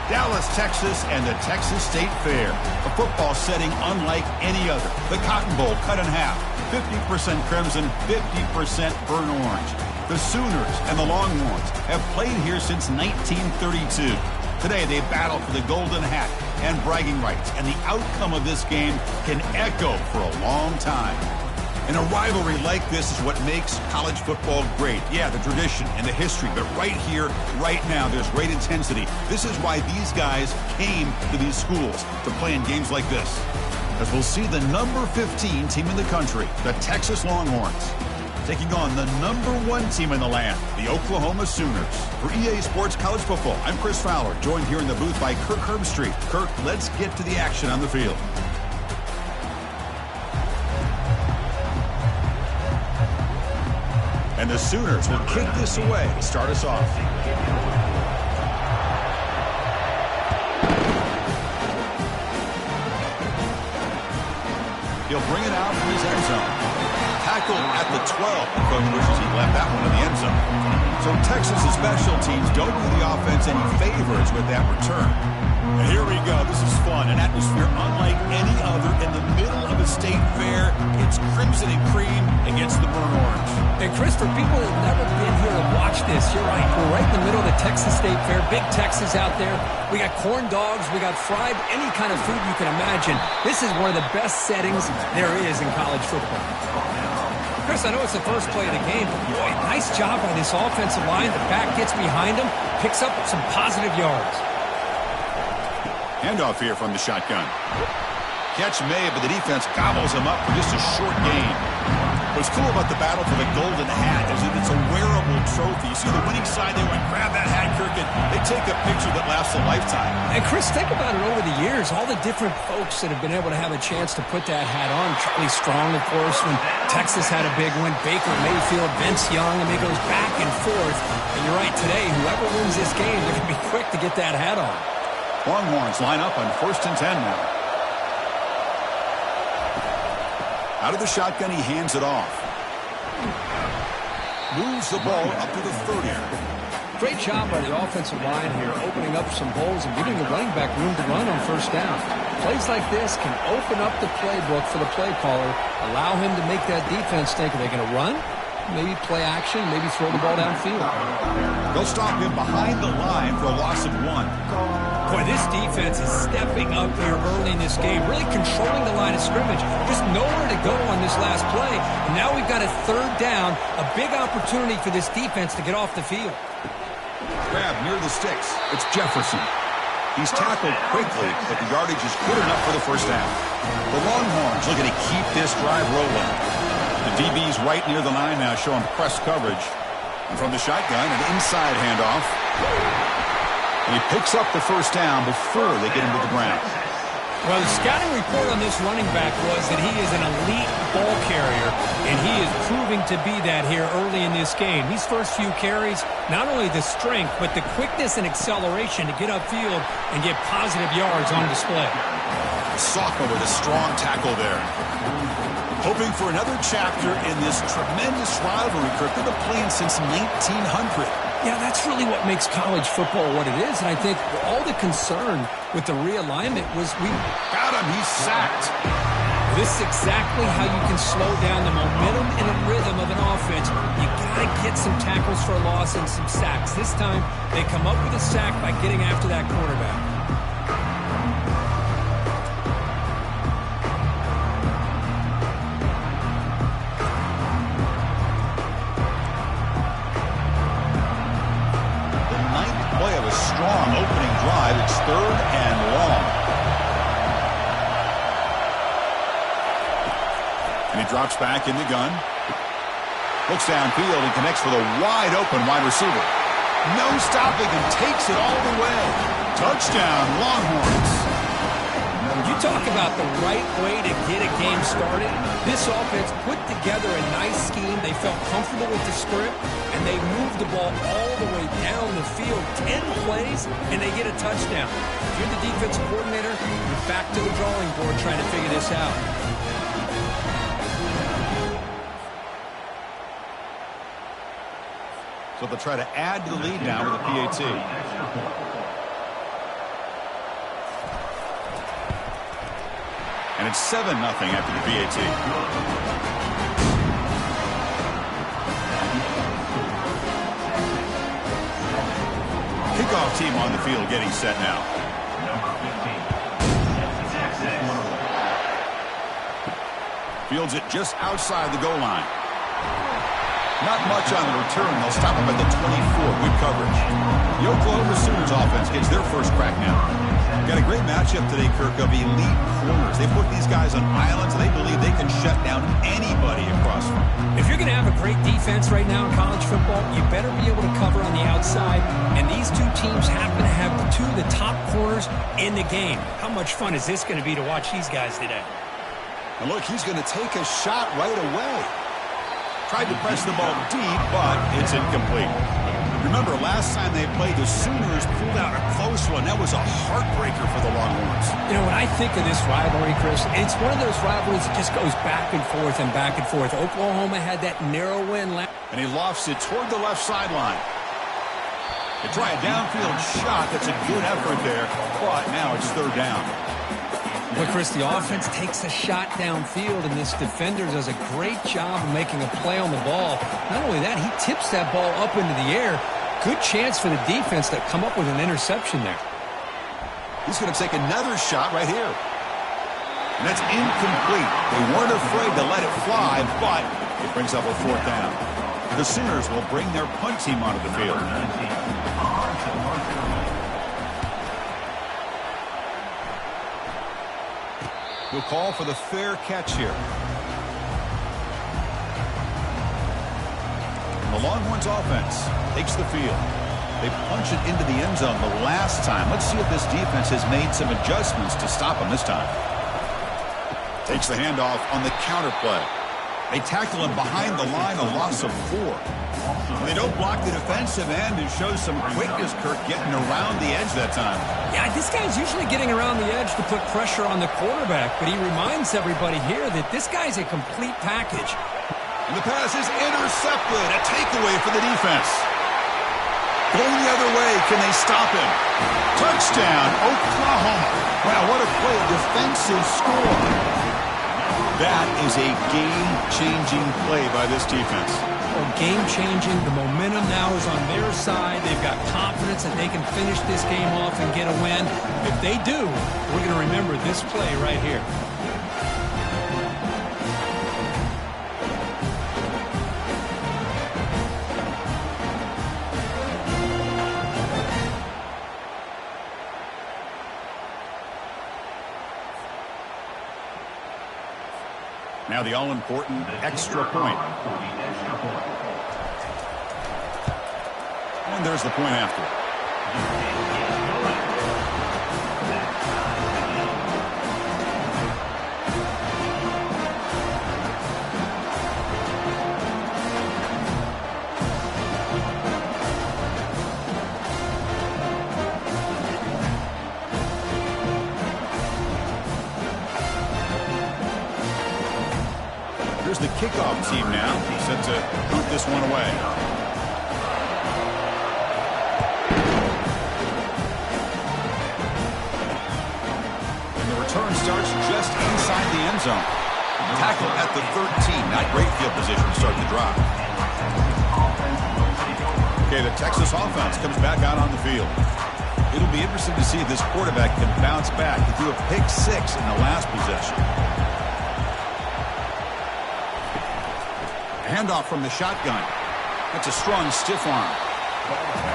Dallas, Texas, and the Texas State Fair. A football setting unlike any other. The Cotton Bowl cut in half. 50% crimson, 50% burnt orange. The Sooners and the Longhorns have played here since 1932. Today, they battle for the golden hat and bragging rights, and the outcome of this game can echo for a long time. And a rivalry like this is what makes college football great. Yeah, the tradition and the history, but right here, right now, there's great intensity. This is why these guys came to these schools to play in games like this. As we'll see the number 15 team in the country, the Texas Longhorns, taking on the number 1 team in the land, the Oklahoma Sooners. For EA Sports College Football, I'm Chris Fowler, joined here in the booth by Kirk Herbstreit. Kirk, let's get to the action on the field. And the Sooners will kick this away to start us off. He'll bring it out from his end zone. Tackled at the 12. Coach wishes he left that one in the end zone. So Texas's special teams don't do the offense any favors with that return. And here we go. This is fun. An atmosphere unlike any other in the middle of a state fair. It's crimson and cream against the burnt orange. And Chris, for people that have never been here to watch this, you're right. We're right in the middle of the Texas State Fair. Big Texas out there. We got corn dogs. We got fried, any kind of food you can imagine. This is one of the best settings there is in college football. Chris, I know it's the first play of the game, but boy, nice job by this offensive line. The back gets behind him, picks up some positive yards. Handoff here from the shotgun. Catch made, but the defense gobbles him up for just a short gain. What's cool about the battle for the golden hat is that it's a wearable trophy. You see the winning side, they went grab that hat, Kirk, and they take a picture that lasts a lifetime. And Chris, think about it over the years, all the different folks that have been able to have a chance to put that hat on. Charlie Strong, of course, when Texas had a big one. Baker Mayfield, Vince Young, and it goes back and forth. And you're right, today, whoever wins this game, they're going to be quick to get that hat on. Longhorns line up on 1st and 10 now. Out of the shotgun, he hands it off. Moves the ball up to the 30. Great job by the offensive line here, opening up some holes and giving the running back room to run on 1st down. Plays like this can open up the playbook for the play caller, allow him to make that defense think, are they going to run? Maybe play action, maybe throw the ball downfield. They'll stop him behind the line for a loss of 1. Boy, this defense is stepping up here early in this game, really controlling the line of scrimmage. Just nowhere to go on this last play. And now we've got a 3rd down, a big opportunity for this defense to get off the field. Grab near the sticks. It's Jefferson. He's tackled quickly, but the yardage is good enough for the 1st down. The Longhorns looking to keep this drive rolling. The DB's right near the line now, showing press coverage. And from the shotgun, an inside handoff. And he picks up the 1st down before they get him to the ground. Well, the scouting report on this running back was that he is an elite ball carrier, and he is proving to be that here early in this game. These first few carries, not only the strength, but the quickness and acceleration to get upfield and get positive yards on display. The sophomore with a strong tackle there. Hoping for another chapter in this tremendous rivalry, Kirk. They've been playing since 1900. Yeah, that's really what makes college football what it is. And I think all the concern with the realignment was we got him. He's sacked. This is exactly how you can slow down the momentum and the rhythm of an offense. You got to get some tackles for a loss and some sacks. This time, they come up with a sack by getting after that quarterback. Strong opening drive. It's 3rd and long. And he drops back in the gun. Looks downfield and connects with a wide open wide receiver. No stopping him. Takes it all the way. Touchdown, Longhorns. You talk about the right way to get a game started. This offense put together a nice scheme. They felt comfortable with the script, and they moved the ball all the way down the field. 10 plays, and they get a touchdown. If you're the defensive coordinator, you're back to the drawing board trying to figure this out. So they'll try to add to the lead now with a PAT. And it's 7-0 after the PAT. Kickoff team on the field getting set now. Fields it just outside the goal line. Not much on the return. They'll stop him at the 24. Good coverage. The Oklahoma Sooners offense gets their first crack now. Got a great matchup today, Kirk, of elite corners. They put these guys on islands, and they believe they can shut down anybody across from them. If you're going to have a great defense right now in college football, you better be able to cover on the outside. And these two teams happen to have two of the top corners in the game. How much fun is this going to be to watch these guys today? And look, he's going to take a shot right away. Tried to press the ball deep, but it's incomplete. Remember, last time they played, the Sooners pulled out a close one. That was a heartbreaker for the Longhorns. You know, when I think of this rivalry, Chris, it's one of those rivalries that just goes back and forth and back and forth. Oklahoma had that narrow win. And he lofts it toward the left sideline. They try a downfield shot. That's a good effort there, but now it's third down. But, Chris, the offense takes a shot downfield, and this defender does a great job of making a play on the ball. Not only that, he tips that ball up into the air. Good chance for the defense to come up with an interception there. He's going to take another shot right here. And that's incomplete. They weren't afraid to let it fly, but it brings up a fourth down. The Sooners will bring their punt team onto the field. We'll call for the fair catch here. And the Longhorns offense takes the field. They punch it into the end zone the last time. Let's see if this defense has made some adjustments to stop them this time. Takes the handoff on the counter play. They tackle him behind the line, a loss of 4. They don't block the defensive end and show some quickness, Kirk, getting around the edge that time. Yeah, this guy's usually getting around the edge to put pressure on the quarterback, but he reminds everybody here that this guy's a complete package. And the pass is intercepted. A takeaway for the defense. Going the other way, can they stop him? Touchdown, Oklahoma. Wow, what a play, a defensive score. That is a game-changing play by this defense. Well, game-changing. The momentum now is on their side. They've got confidence that they can finish this game off and get a win. If they do, we're going to remember this play right here. Now the all-important extra point. And there's the point after. Here's the kickoff team now, set to boot this one away. And the return starts just inside the end zone. Tackle at the 13. Not great field position to start the drive. Okay, the Texas offense comes back out on the field. It'll be interesting to see if this quarterback can bounce back. He threw a pick 6 in the last possession. Handoff from the shotgun. That's a strong stiff arm.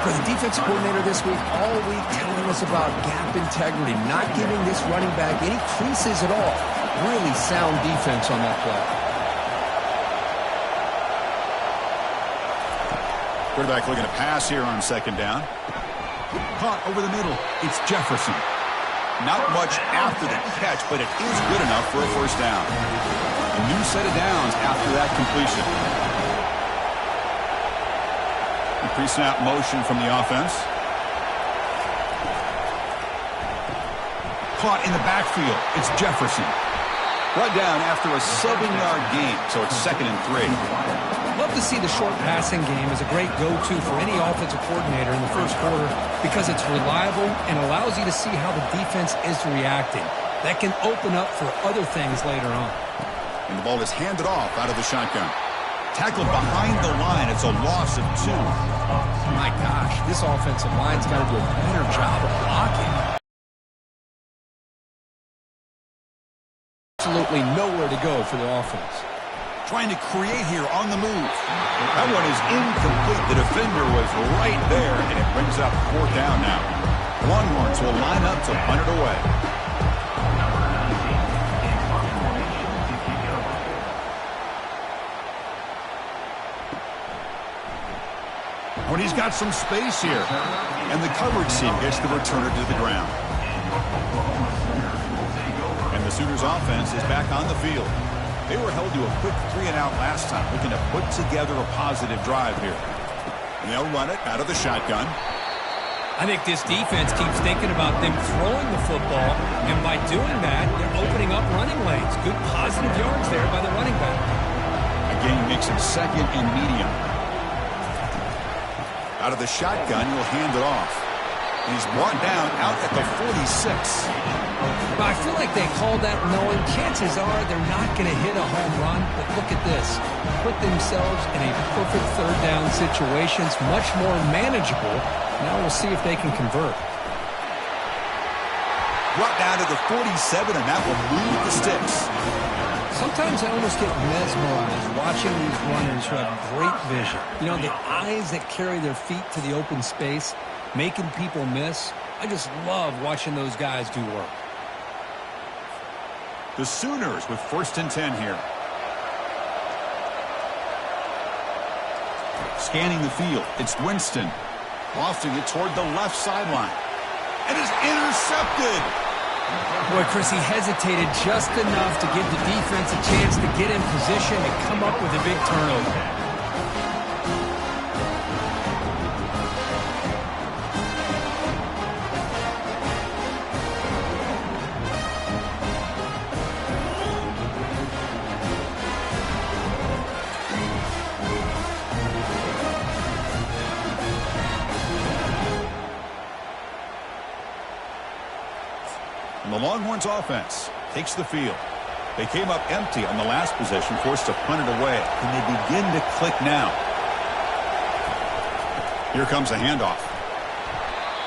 For the defensive coordinator this week, all week telling us about gap integrity, not giving this running back any creases at all. Really sound defense on that play. Quarterback looking to pass here on second down. Caught over the middle. It's Jefferson. Not much after the catch, but it is good enough for a first down. A new set of downs after that completion. Pre-snap motion from the offense. Caught in the backfield. It's Jefferson. Brought down after a 7-yard gain, so it's 2nd and 3. Love to see the short passing game as a great go-to for any offensive coordinator in the first quarter because it's reliable and allows you to see how the defense is reacting. That can open up for other things later on. And the ball is handed off out of the shotgun. Tackled behind the line. It's a loss of 2. My gosh, this offensive line's got to do a better job of blocking. Absolutely nowhere to go for the offense. Trying to create here on the move. That one is incomplete. The defender was right there, and it brings up 4th down now. Longhorns will line up to punt it away. When he's got some space here, and the coverage team gets the returner to the ground. And the Sooners offense is back on the field. They were held to a quick 3-and-out last time, looking to put together a positive drive here. And they'll run it out of the shotgun. I think this defense keeps thinking about them throwing the football, and by doing that, they're opening up running lanes. Good positive yards there by the running back. Again, makes it 2nd and medium. Out of the shotgun, he'll hand it off. And he's brought down out at the 46. Well, I feel like they called that knowing chances are they're not going to hit a home run. But look at this. Put themselves in a perfect 3rd down situation. It's much more manageable. Now we'll see if they can convert. Brought down to the 47, and that will move the sticks. Sometimes I almost get mesmerized watching these runners who have great vision. You know, the eyes that carry their feet to the open space, making people miss. I just love watching those guys do work. The Sooners with 1st and 10 here. Scanning the field, it's Winston. Lofting it toward the left sideline. And is intercepted. Boy, Chris, he hesitated just enough to give the defense a chance to get in position and come up with a big turnover. And the Longhorns offense takes the field. They came up empty on the last possession, forced to punt it away. And they begin to click now. Here comes a handoff.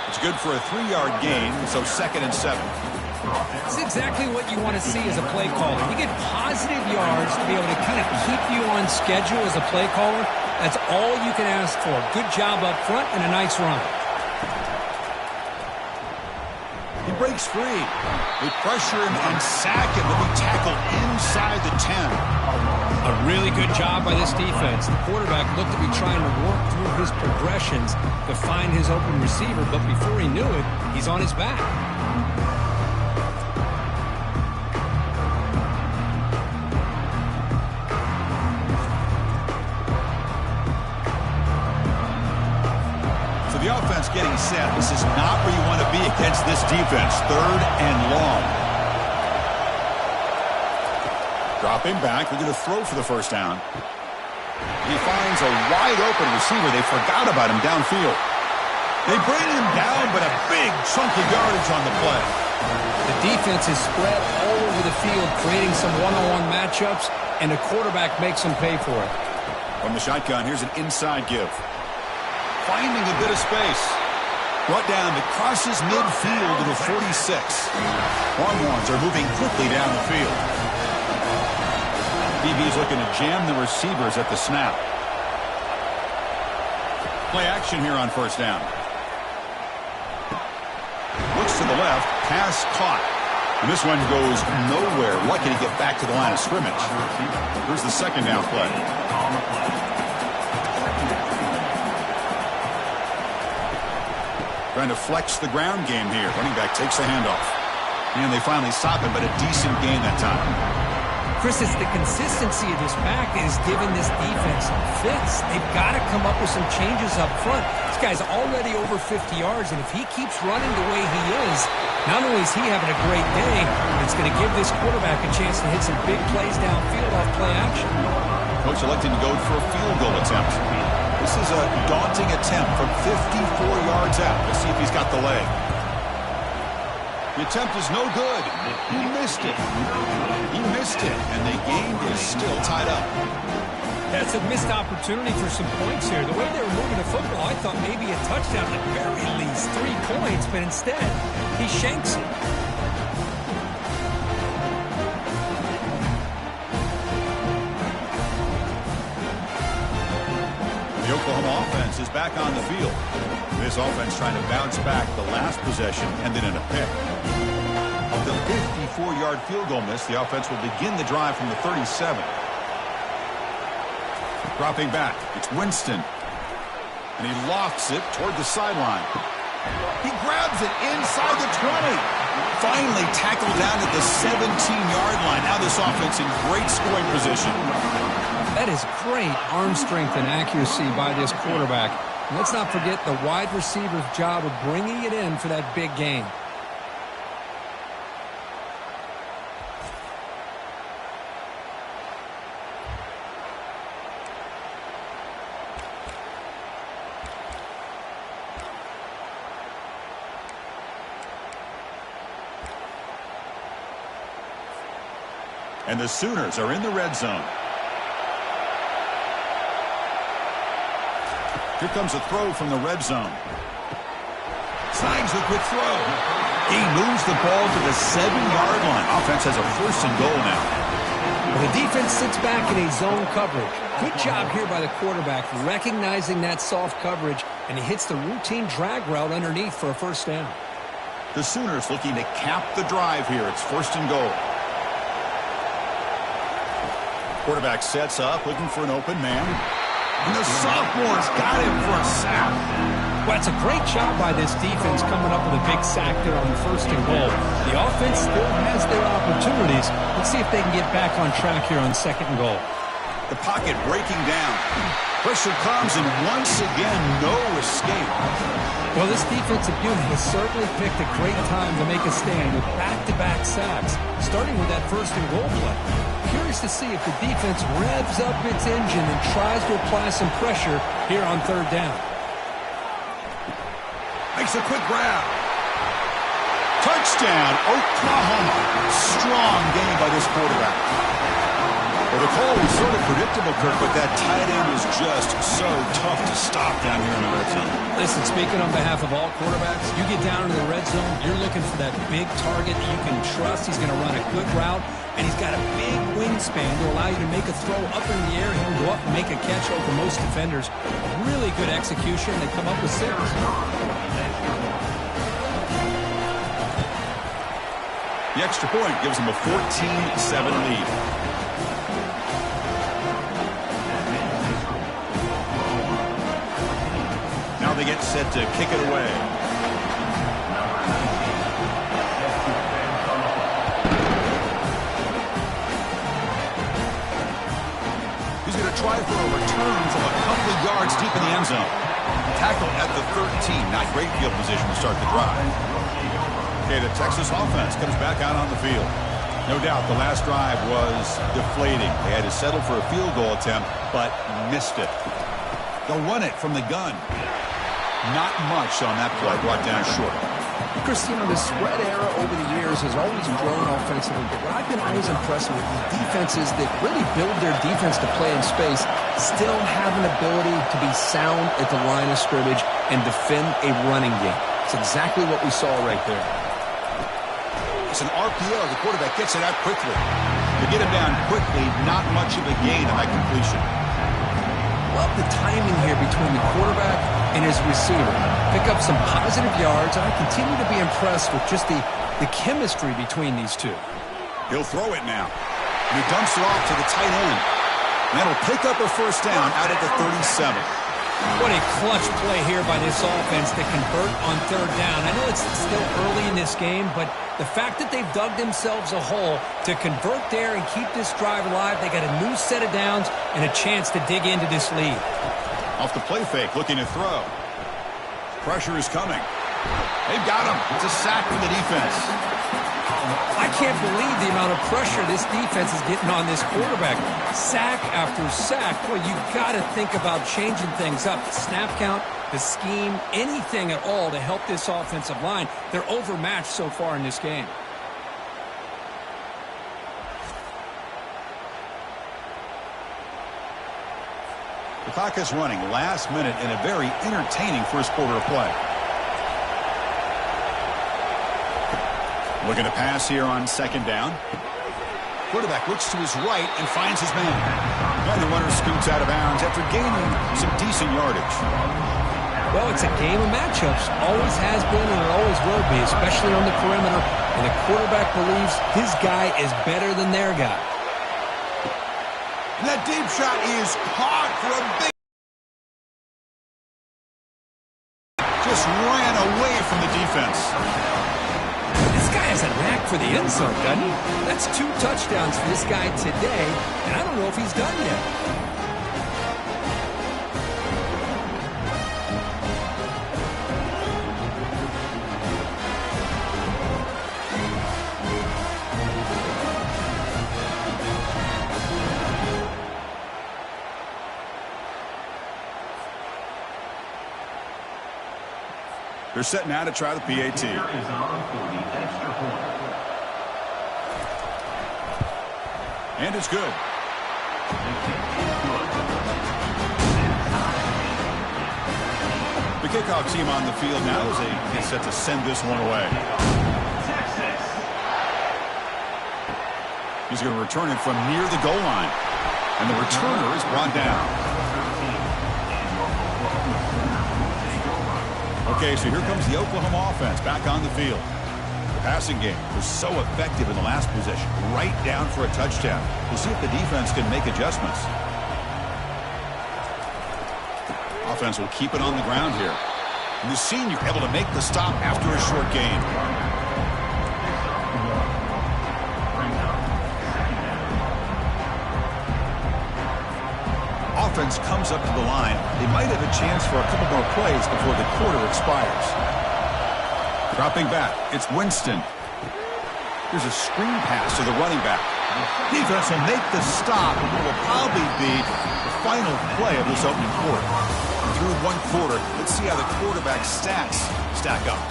It's good for a 3-yard gain, so 2nd and 7. It's exactly what you want to see as a play caller. You get positive yards to be able to kind of keep you on schedule as a play caller. That's all you can ask for. Good job up front and a nice run. He breaks free. They pressure him and sack him. He'll be tackled inside the 10. A really good job by this defense. The quarterback looked to be trying to work through his progressions to find his open receiver, but before he knew it, he's on his back. The offense getting set. This is not where you want to be against this defense. 3rd and long. Dropping back. They're going to throw for the 1st down. He finds a wide open receiver. They forgot about him downfield. They bring him down, but a big chunk of yardage on the play. The defense is spread all over the field, creating some one-on-one matchups, and the quarterback makes them pay for it. From the shotgun, here's an inside give. Finding a bit of space. Brought down to crosses midfield to the 46. Longhorns are moving quickly down the field. DB's looking to jam the receivers at the snap. Play action here on 1st down. Looks to the left. Pass caught. And this one goes nowhere. Lucky to get back to the line of scrimmage. Here's the 2nd down play. Trying to flex the ground game here. Running back takes a handoff. And they finally stop him, but a decent gain that time. Chris, it's the consistency of this back is giving this defense fits. They've got to come up with some changes up front. This guy's already over 50 yards, and if he keeps running the way he is, not only is he having a great day, it's going to give this quarterback a chance to hit some big plays downfield off play action. Coach electing to go for a field goal attempt. This is a daunting attempt from 54 yards out. Let's see if he's got the leg. The attempt is no good. He missed it. He missed it, and the game is still tied up. That's a missed opportunity for some points here. The way they were moving the football, I thought maybe a touchdown, at the very least 3 points, but instead, he shanks it. The Oklahoma offense is back on the field. This offense trying to bounce back the last possession, ended in a pick. Of the 54-yard field goal miss, the offense will begin the drive from the 37. Dropping back, it's Winston. And he lofts it toward the sideline. He grabs it inside the 20. Finally tackled down at the 17-yard line. Now this offense in great scoring position. That is great arm strength and accuracy by this quarterback. And let's not forget the wide receiver's job of bringing it in for that big gain. And the Sooners are in the red zone. Here comes a throw from the red zone. Signs the quick throw. He moves the ball to the 7-yard line. Offense has a 1st and goal now. Well, the defense sits back in a zone coverage. Good job here by the quarterback, recognizing that soft coverage, and he hits the routine drag route underneath for a 1st down. The Sooners looking to cap the drive here. It's 1st and goal. Quarterback sets up, looking for an open man. And the sophomore's got him for a sack. Well, it's a great job by this defense coming up with a big sack there on the 1st and goal. The offense still has their opportunities. Let's see if they can get back on track here on 2nd and goal. The pocket breaking down. Pressure comes, and once again, no escape. Well, this defensive unit has certainly picked a great time to make a stand with back-to-back sacks, starting with that 1st and goal play. Curious to see if the defense revs up its engine and tries to apply some pressure here on 3rd down. Makes a quick grab. Touchdown, Oklahoma. Strong game by this quarterback. Well, the call was sort of predictable, Kirk, but that tight end is just so tough to stop down here in the red zone. Listen, speaking on behalf of all quarterbacks, you get down into the red zone, you're looking for that big target that you can trust. He's going to run a good route, and he's got a big wingspan to allow you to make a throw up in the air. He can go up and make a catch over most defenders. Really good execution. They come up with 6. The extra point gives them a 14-7 lead. Now they get set to kick it away. He's going to try for a return from a couple of yards deep in the end zone. Tackle at the 13. Not great field position to start the drive. Okay, the Texas offense comes back out on the field. No doubt the last drive was deflating. They had to settle for a field goal attempt, but missed it. They'll run it from the gun. Not much on that play, brought down short. Chris, you know, the spread era over the years has always grown offensively, but what I've been always impressed with defenses that really build their defense to play in space still have an ability to be sound at the line of scrimmage and defend a running game. It's exactly what we saw right there. It's an RPO. The quarterback gets it out quickly. To get him down quickly, not much of a gain on that completion. Love the timing here between the quarterback and his receiver. Pick up some positive yards, and I continue to be impressed with just the chemistry between these two. He'll throw it now. And he dumps it off to the tight end. And that'll pick up a 1st down out at the 37. What a clutch play here by this offense to convert on 3rd down. I know it's still early in this game, but the fact that they've dug themselves a hole to convert there and keep this drive alive, they got a new set of downs and a chance to dig into this lead. Off the play fake, looking to throw. Pressure is coming. They've got him. It's a sack for the defense. I can't believe the amount of pressure this defense is getting on this quarterback. Sack after sack. Well, you got to think about changing things up. The snap count, the scheme, anything at all to help this offensive line. They're overmatched so far in this game. The clock is running last minute in a very entertaining first quarter of play. Looking to pass here on second down. Quarterback looks to his right and finds his man. And the runner scoots out of bounds after gaining some decent yardage. Well, it's a game of matchups. Always has been and it always will be, especially on the perimeter. And the quarterback believes his guy is better than their guy. And that deep shot is caught for a big... Just ran away from the defense. This guy has a knack for the end zone, doesn't he? That's 2 touchdowns for this guy today, and I don't know if he's done yet. They're set now to try the PAT. And it's good. The kickoff team on the field now as they get set to send this one away. He's going to return it from near the goal line. And the returner is brought down. Okay, so here comes the Oklahoma offense back on the field. The passing game was so effective in the last possession, right down for a touchdown. We'll see if the defense can make adjustments. Offense will keep it on the ground here. And the senior able to make the stop after a short gain. Offense comes up to the line. They might have a chance for a couple more plays before the quarter expires. Dropping back, it's Winston. Here's a screen pass to the running back. Defense will make the stop, and it will probably be the final play of this opening quarter. Through one quarter, let's see how the quarterback's stats stack up.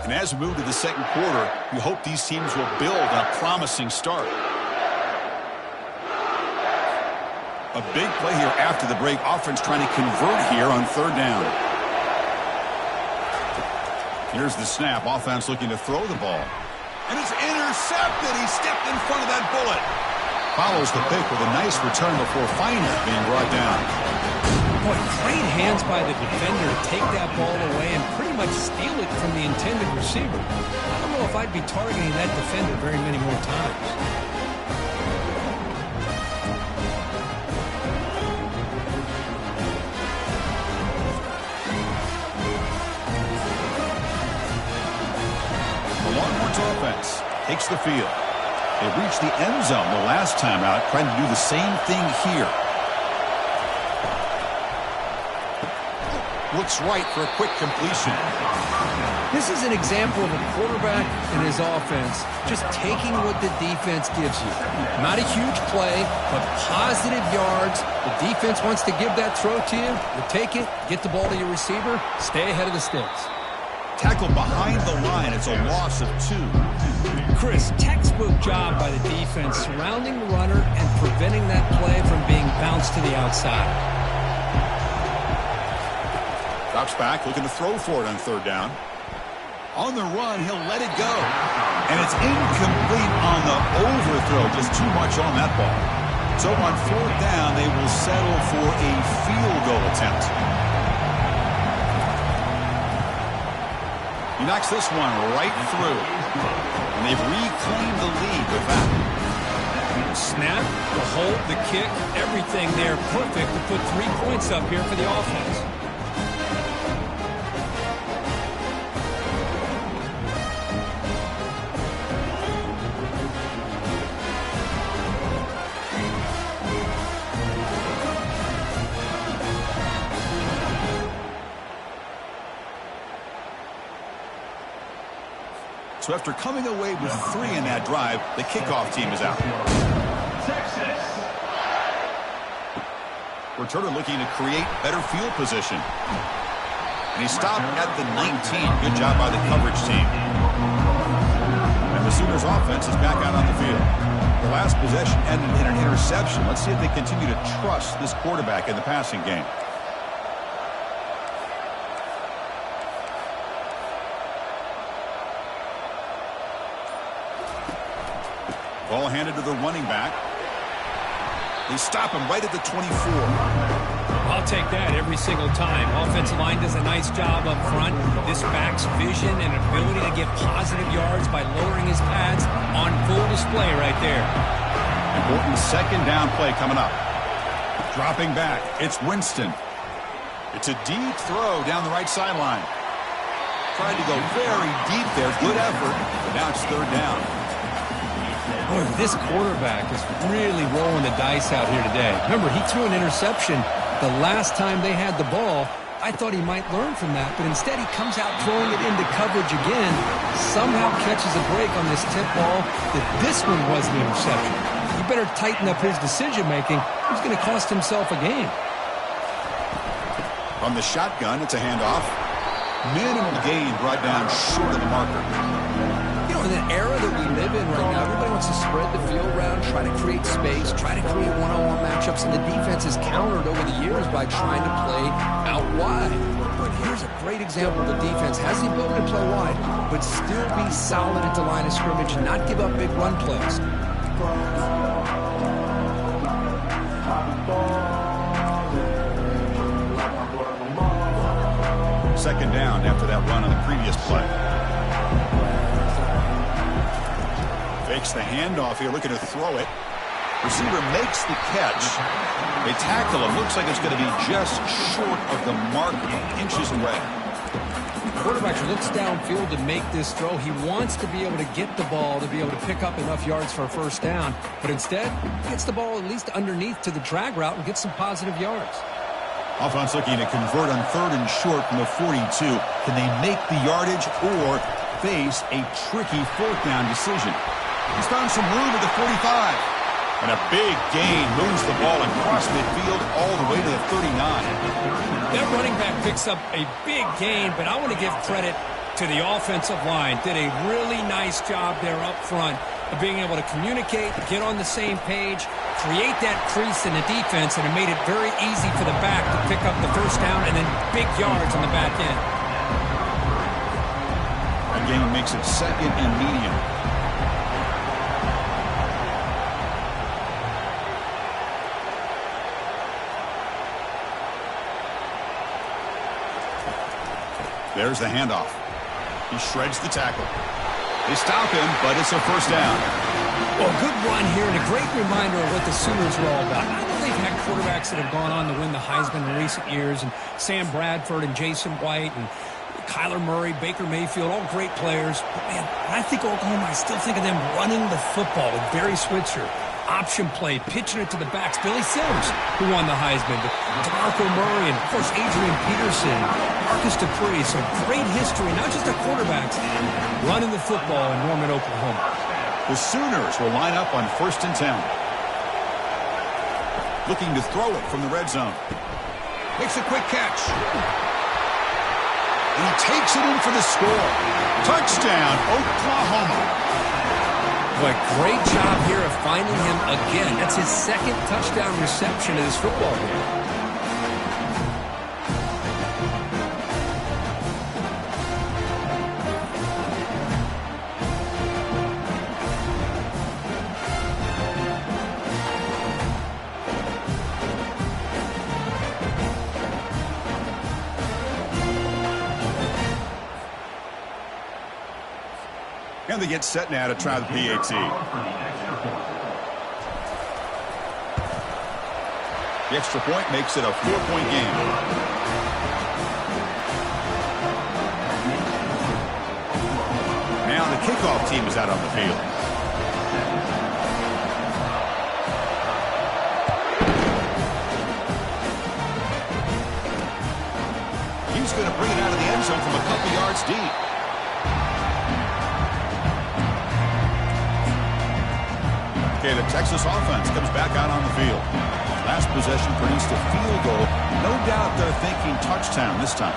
And as we move to the second quarter, we hope these teams will build on a promising start. A big play here after the break. Offense trying to convert here on third down. Here's the snap. Offense looking to throw the ball. And it's intercepted. He stepped in front of that bullet. Follows the pick with a nice return before finally being brought down. Boy, great hands by the defender to take that ball away and pretty much steal it from the intended receiver. I don't know if I'd be targeting that defender very many more times. The Longhorns offense takes the field. They reached the end zone the last time out, trying to do the same thing here. Looks right for a quick completion. This is an example of a quarterback and his offense just taking what the defense gives you. Not a huge play, but positive yards. The defense wants to give that throw to you. You take it, get the ball to your receiver, stay ahead of the sticks. Tackled behind the line. It's a loss of 2. Chris, textbook job by the defense surrounding the runner and preventing that play from being bounced to the outside. Drops back, looking to throw for it on third down. On the run, he'll let it go. And it's incomplete on the overthrow. Just too much on that ball. So on fourth down, they will settle for a field goal attempt. He knocks this one right through. And they've reclaimed the lead with that. Snap, the hold, the kick, everything there perfect to put 3 points up here for the offense. So after coming away with 3 in that drive, the kickoff team is out. Returner looking to create better field position. And he stopped at the 19. Good job by the coverage team. And the Sooners offense is back out on the field. The last possession ended in an interception. Let's see if they continue to trust this quarterback in the passing game. Ball handed to the running back. They stop him right at the 24. I'll take that every single time. Offensive line does a nice job up front. This back's vision and ability to get positive yards by lowering his pads on full display right there. Important second down play coming up. Dropping back, it's Winston. It's a deep throw down the right sideline. Tried to go very deep there. Good effort. But now it's third down. Boy, this quarterback is really rolling the dice out here today. Remember, he threw an interception the last time they had the ball. I thought he might learn from that, but instead he comes out throwing it into coverage again, somehow catches a break on this tip ball that this one was an interception. He better tighten up his decision-making. He's going to cost himself a game. From the shotgun, it's a handoff. Minimal gain brought down short of the marker. You know, in the era that we live in right now, everybody wants to spread the field around, try to create space, try to create one-on-one matchups, and the defense has countered over the years by trying to play out wide. But here's a great example. The defense has the ability to play wide, but still be solid at the line of scrimmage and not give up big run plays. Second down after that run on the previous play. Fakes the handoff here, looking to throw it. Receiver makes the catch. They tackle him. Looks like it's going to be just short of the mark, inches away. Quarterback looks downfield to make this throw. He wants to be able to get the ball to be able to pick up enough yards for a first down. But instead, he gets the ball at least underneath to the drag route and gets some positive yards. Offense looking to convert on third and short from the 42. Can they make the yardage or face a tricky fourth down decision? He's found some room at the 45. And a big gain moves the ball across midfield all the way to the 39. That running back picks up a big gain, but I want to give credit to the offensive line. Did a really nice job there up front of being able to communicate, get on the same page, create that crease in the defense, and it made it very easy for the back to pick up the first down and then big yards on the back end. That gain makes it second and medium. There's the handoff. He shreds the tackle. They stop him, but it's a first down. Well, good run here and a great reminder of what the Sooners are all about. I know they've had quarterbacks that have gone on to win the Heisman in recent years, and Sam Bradford and Jason White and Kyler Murray, Baker Mayfield, all great players. But, man, when I think Oklahoma, I still think of them running the football with Barry Switzer. Option play, pitching it to the backs. Billy Sims, who won the Heisman. DeMarco Murray and, of course, Adrian Peterson, Marcus Dupree. So great history, not just the quarterbacks, running the football in Norman, Oklahoma. The Sooners will line up on 1st and 10. Looking to throw it from the red zone. Makes a quick catch. And he takes it in for the score. Touchdown, Oklahoma. Boy, great job here of finding him again. That's his second touchdown reception of this football game. And they get set now to try the PAT. The extra point makes it a 4-point game. Now the kickoff team is out on the field. He's going to bring it out of the end zone from a couple yards deep. Okay, the Texas offense comes back out on the field. Last possession produced a field goal. No doubt they're thinking touchdown this time.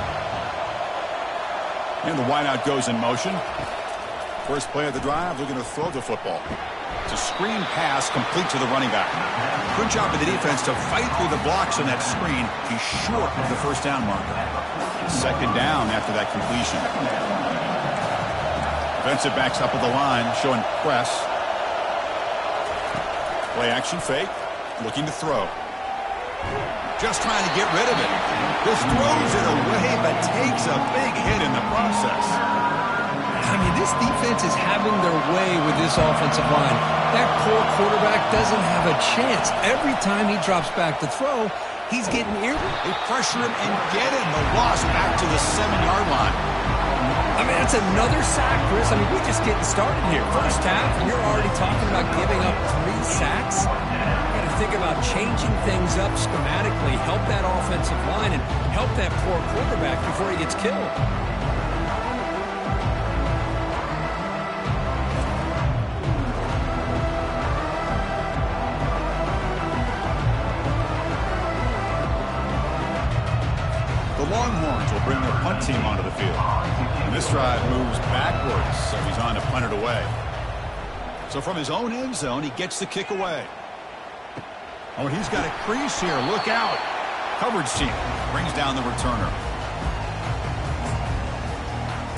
And the wideout goes in motion. First play of the drive, looking to throw the football. It's a screen pass complete to the running back. Good job of the defense to fight through the blocks on that screen. He's short of the first down marker. Second down after that completion. Defensive backs up at the line, showing press. Play action fake, looking to throw. Just trying to get rid of it. Just throws it away, but takes a big hit in the process. I mean, this defense is having their way with this offensive line. That poor quarterback doesn't have a chance. Every time he drops back to throw, he's getting irritated. They pressure him and get him. The loss back to the 7-yard line. I mean, that's another sack, Chris. I mean, we're just getting started here. First half, and you're already talking about giving up 3 sacks. You got to think about changing things up schematically, help that offensive line, and help that poor quarterback before he gets killed. The Longhorns will bring their punt team onto the field. And this drive moves backwards, so he's on to punt it away. So from his own end zone, he gets the kick away. Oh, and he's got a crease here. Look out. Coverage team brings down the returner.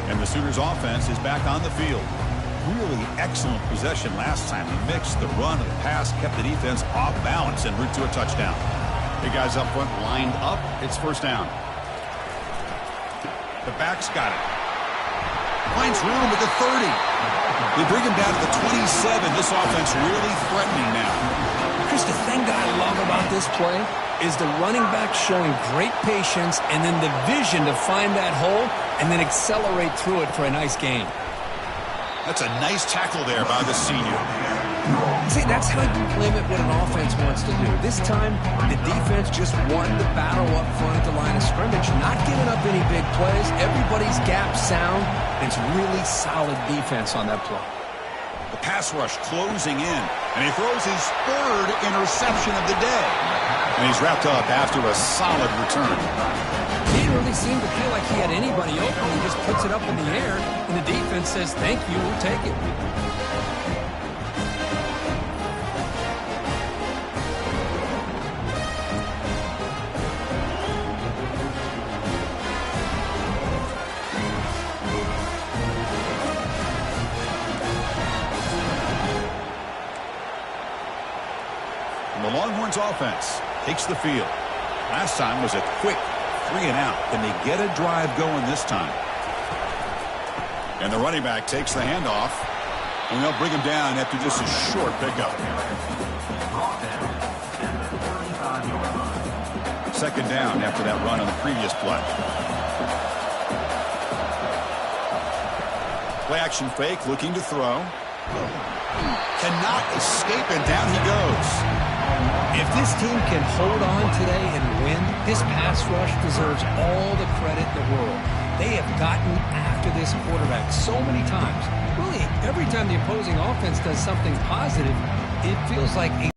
And the Sooners offense is back on the field. Really excellent possession last time. He mixed the run and the pass, kept the defense off balance en route to a touchdown. The guys up front lined up. It's first down. The back's got it. Finds room at the 30. They bring him down to the 27. This offense really threatening now. Chris, the thing that I love about this play is the running back showing great patience and then the vision to find that hole and then accelerate through it for a nice gain. That's a nice tackle there by the senior. See, that's how you limit what an offense wants to do. This time, the defense just won the battle up front at the line of scrimmage, not giving up any big plays. Everybody's gap sound. It's really solid defense on that play. The pass rush closing in, and he throws his third interception of the day. And he's wrapped up after a solid return. He didn't really seem to feel like he had anybody open. He just puts it up in the air, and the defense says, thank you, we'll take it. The Longhorns offense takes the field. Last time was a quick 3-and-out. Can they get a drive going this time? And the running back takes the handoff, and they'll bring him down after just a short pickup. Second down after that run on the previous play. Play action fake, looking to throw. Cannot escape, and down he goes. If this team can hold on today and win, this pass rush deserves all the credit in the world. They have gotten after this quarterback so many times. Really, every time the opposing offense does something positive, it feels like a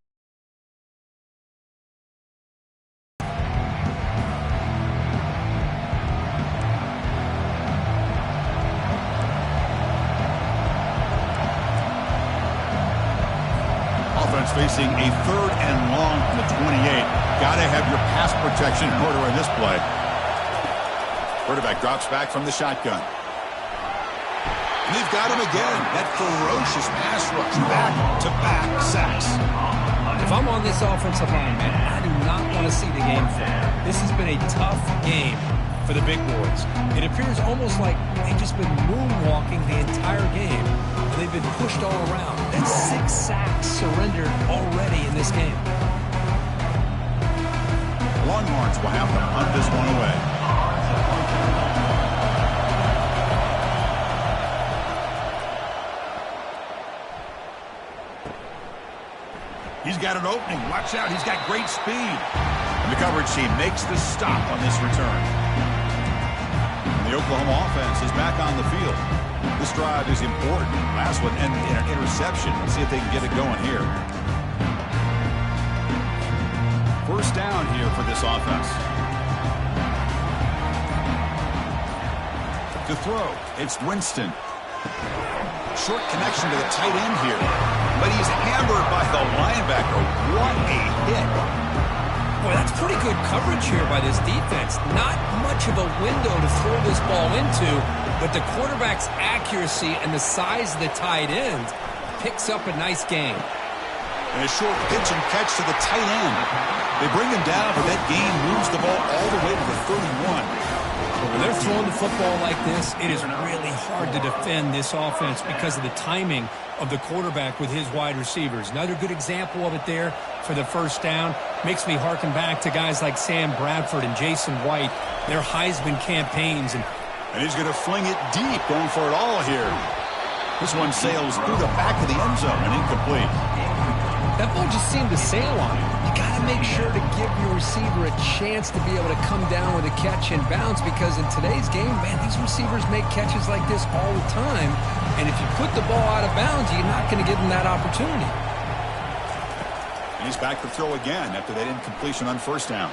facing a 3rd and long from the 28. Got to have your pass protection in order in this play. Quarterback drops back from the shotgun. And they've got him again. That ferocious pass rush. Back-to-back sacks. If I'm on this offensive line, man, I do not want to see the game fall. This has been a tough game for the big boys. It appears almost like they've just been moonwalking the entire game. They've been pushed all around. That's 6 sacks surrendered already in this game. Longhorns will have to punt this one away. He's got an opening. Watch out. He's got great speed. And the coverage team makes the stop on this return. And the Oklahoma offense is back on the field. This drive is important. Last one ended in an interception. Let's see if they can get it going here. for this offense. To throw, it's Winston. Short connection to the tight end here. But he's hammered by the linebacker. What a hit. Boy, that's pretty good coverage here by this defense. Not much of a window to throw this ball into, but the quarterback's accuracy and the size of the tight end picks up a nice gain. And a short pitch and catch to the tight end. They bring him down, but that gain moves the ball all the way to the 31. When they're throwing the football like this, it is really hard to defend this offense because of the timing of the quarterback with his wide receivers. Another good example of it there for the first down. Makes me harken back to guys like Sam Bradford and Jason White, their Heisman campaigns. And he's going to fling it deep, going for it all here. This one sails through the back of the end zone and incomplete. That ball just seemed to sail on him. You got to make sure to give your receiver a chance to be able to come down with a catch and bounce, because in today's game, man, these receivers make catches like this all the time. And if you put the ball out of bounds, you're not going to give them that opportunity. And he's back to throw again after that incompletion on first down.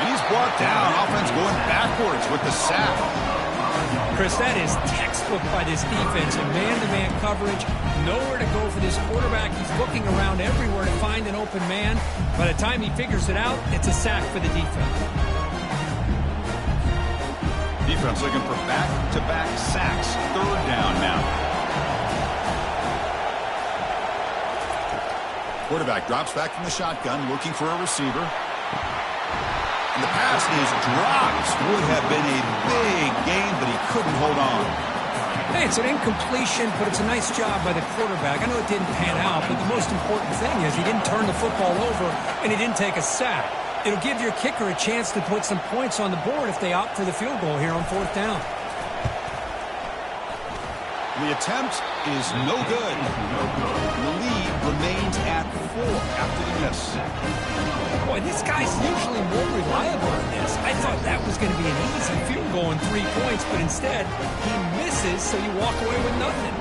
And he's brought down. Offense going backwards with the sack. Chris, that is textbook by this defense. In man-to-man coverage, nowhere to go for this quarterback. He's looking around everywhere to find an open man. By the time he figures it out, it's a sack for the defense. Defense looking for back-to-back sacks. Third down now. Quarterback drops back from the shotgun, looking for a receiver. And the pass is dropped. Would have been a big gain, but he couldn't hold on. Hey, it's an incompletion, but it's a nice job by the quarterback. I know it didn't pan out, but the most important thing is he didn't turn the football over and he didn't take a sack. It'll give your kicker a chance to put some points on the board if they opt for the field goal here on fourth down. The attempt is no good. The lead remains at 4 after the miss. Boy, this guy's usually more reliable than this. I thought that was going to be an easy field goal and 3 points, but instead he misses, so you walk away with nothing.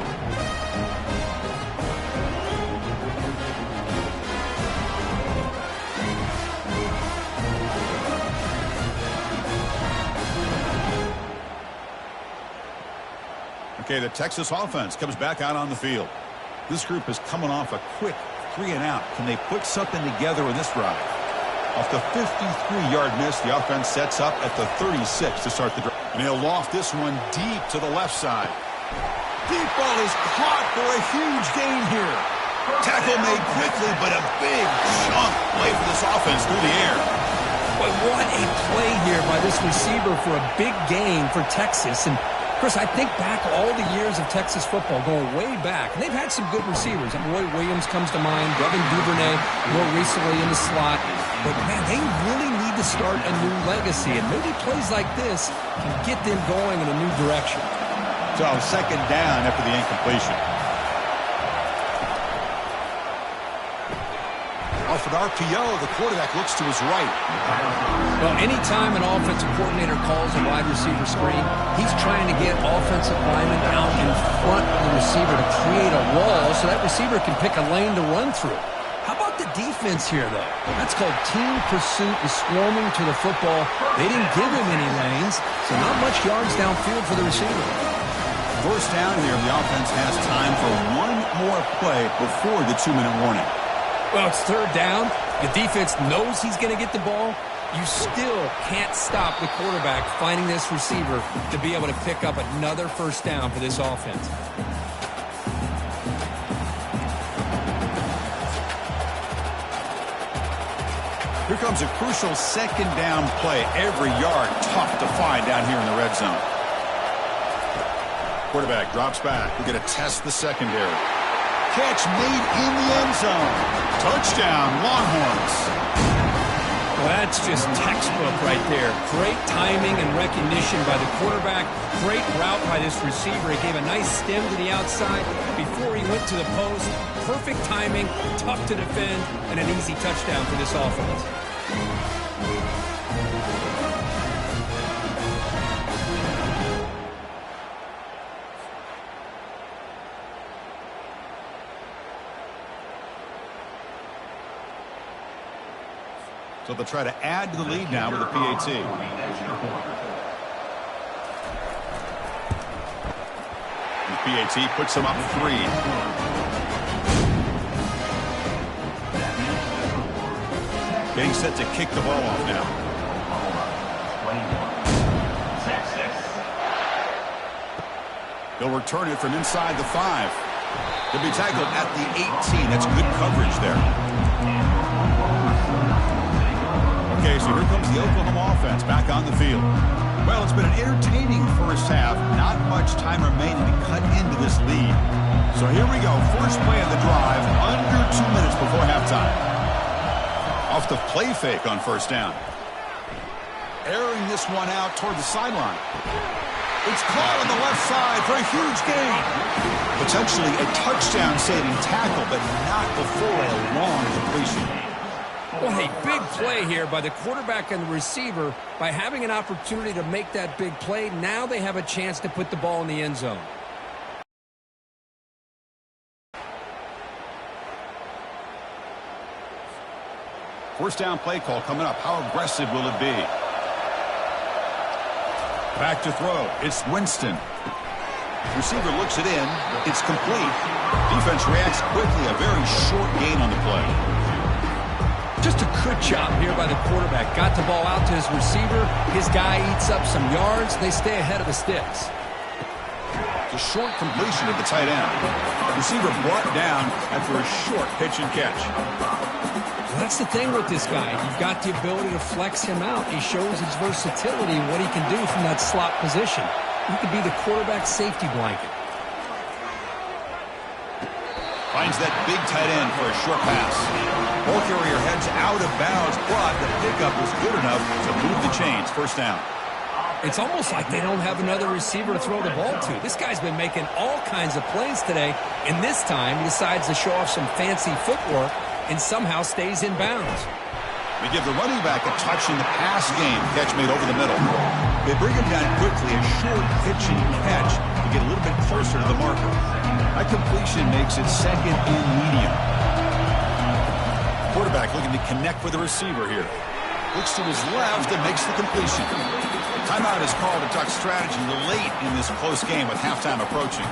Okay, the Texas offense comes back out on the field. This group is coming off a quick 3 and out. Can they put something together in this drive? Off the 53-yard miss, the offense sets up at the 36 to start the drive. And he'll loft this one deep to the left side. Deep ball is caught for a huge gain here. Tackle made quickly, but a big chunk play for this offense through the air. Boy, what a play here by this receiver for a big gain for Texas. And Chris, I think back all the years of Texas football, going way back, and they've had some good receivers. And Roy Williams comes to mind, Devin Duvernay more recently in the slot. But, man, they really need to start a new legacy, and maybe plays like this can get them going in a new direction. So, second down after the incompletion. Off an RPO, the quarterback looks to his right. Well, anytime an offensive coordinator calls a wide receiver screen, he's trying to get offensive linemen out in front of the receiver to create a wall so that receiver can pick a lane to run through. How about the defense here, though? That's called team pursuit and swarming to the football. They didn't give him any lanes, so not much yards downfield for the receiver. First down here, the offense has time for one more play before the 2-minute warning. Well, it's third down. The defense knows he's going to get the ball. You still can't stop the quarterback finding this receiver to be able to pick up another first down for this offense. Here comes a crucial second down play. Every yard tough to find down here in the red zone. Quarterback drops back. We're going to test the secondary. Catch made in the end zone. Touchdown, Longhorns. Well, that's just textbook right there. Great timing and recognition by the quarterback. Great route by this receiver. He gave a nice stem to the outside before he went to the post. Perfect timing, tough to defend, and an easy touchdown for this offense. So they'll try to add to the lead now with a PAT. The PAT puts them up 3. Getting set to kick the ball off now. They'll return it from inside the 5. They'll be tackled at the 18. That's good coverage there. Okay, so here comes the Oklahoma offense back on the field. Well, it's been an entertaining first half. Not much time remaining to cut into this lead. So here we go. First play of the drive, under 2 minutes before halftime. Off the play fake on first down. Airing this one out toward the sideline. It's caught on the left side for a huge gain. Potentially a touchdown-saving tackle, but not before a long completion. Well, a big play here by the quarterback and the receiver. By having an opportunity to make that big play, now they have a chance to put the ball in the end zone. First down play call coming up. How aggressive will it be? Back to throw. It's Winston. Receiver looks it in. It's complete. Defense reacts quickly. A very short gain on the play. Just a good job here by the quarterback. Got the ball out to his receiver. His guy eats up some yards. They stay ahead of the sticks. The short completion of the tight end. Receiver brought down after a short pitch and catch. Well, that's the thing with this guy. You've got the ability to flex him out. He shows his versatility and what he can do from that slot position. He could be the quarterback safety blanket. Finds that big tight end for a short pass. Ball carrier heads out of bounds, but the pickup was good enough to move the chains. First down. It's almost like they don't have another receiver to throw the ball to. This guy's been making all kinds of plays today, and this time he decides to show off some fancy footwork and somehow stays in bounds. They give the running back a touch in the pass game. Catch made over the middle. They bring him down quickly, a short pitch and catch to get a little bit closer to the marker. That completion makes it second and medium. Quarterback looking to connect with the receiver here. Looks to his left and makes the completion. Timeout is called to talk strategy late in this close game with halftime approaching.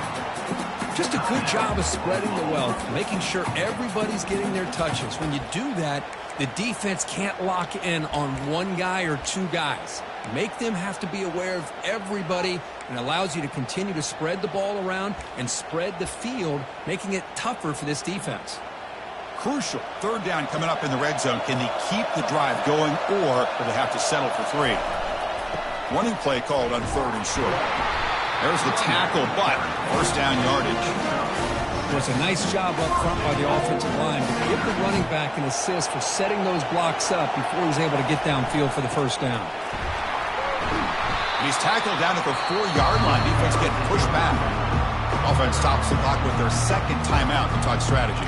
Just a good job of spreading the wealth, making sure everybody's getting their touches. When you do that, the defense can't lock in on one guy or two guys. Make them have to be aware of everybody, and allows you to continue to spread the ball around and spread the field, making it tougher for this defense. Crucial. Third down coming up in the red zone. Can they keep the drive going, or will they have to settle for 3? Running play called on third and short. There's the tackle, but first down yardage. It was a nice job up front by the offensive line to give the running back an assist for setting those blocks up before he was able to get downfield for the first down. He's tackled down at the 4-yard line. Defense getting pushed back. Offense stops the clock with their second timeout to talk strategy.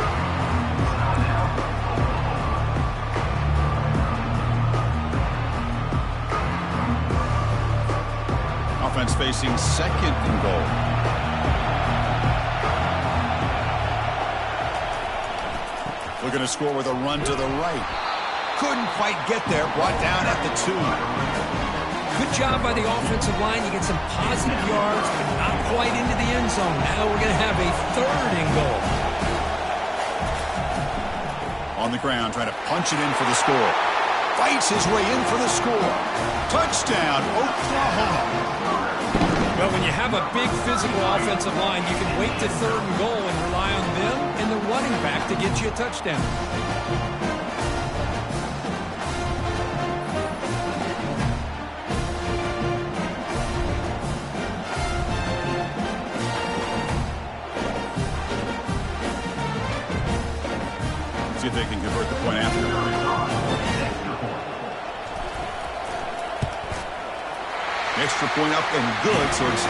Offense facing second and goal. Looking to score with a run to the right. Couldn't quite get there. Brought down at the 2. Good job by the offensive line. You get some positive yards, but not quite into the end zone. Now we're going to have a third and goal. On the ground, trying to punch it in for the score. Fights his way in for the score. Touchdown, Oklahoma. Well, when you have a big physical offensive line, you can wait to third and goal and rely on them and the running back to get you a touchdown. See if they can convert the point after. Extra point up and good, so it's 28-24.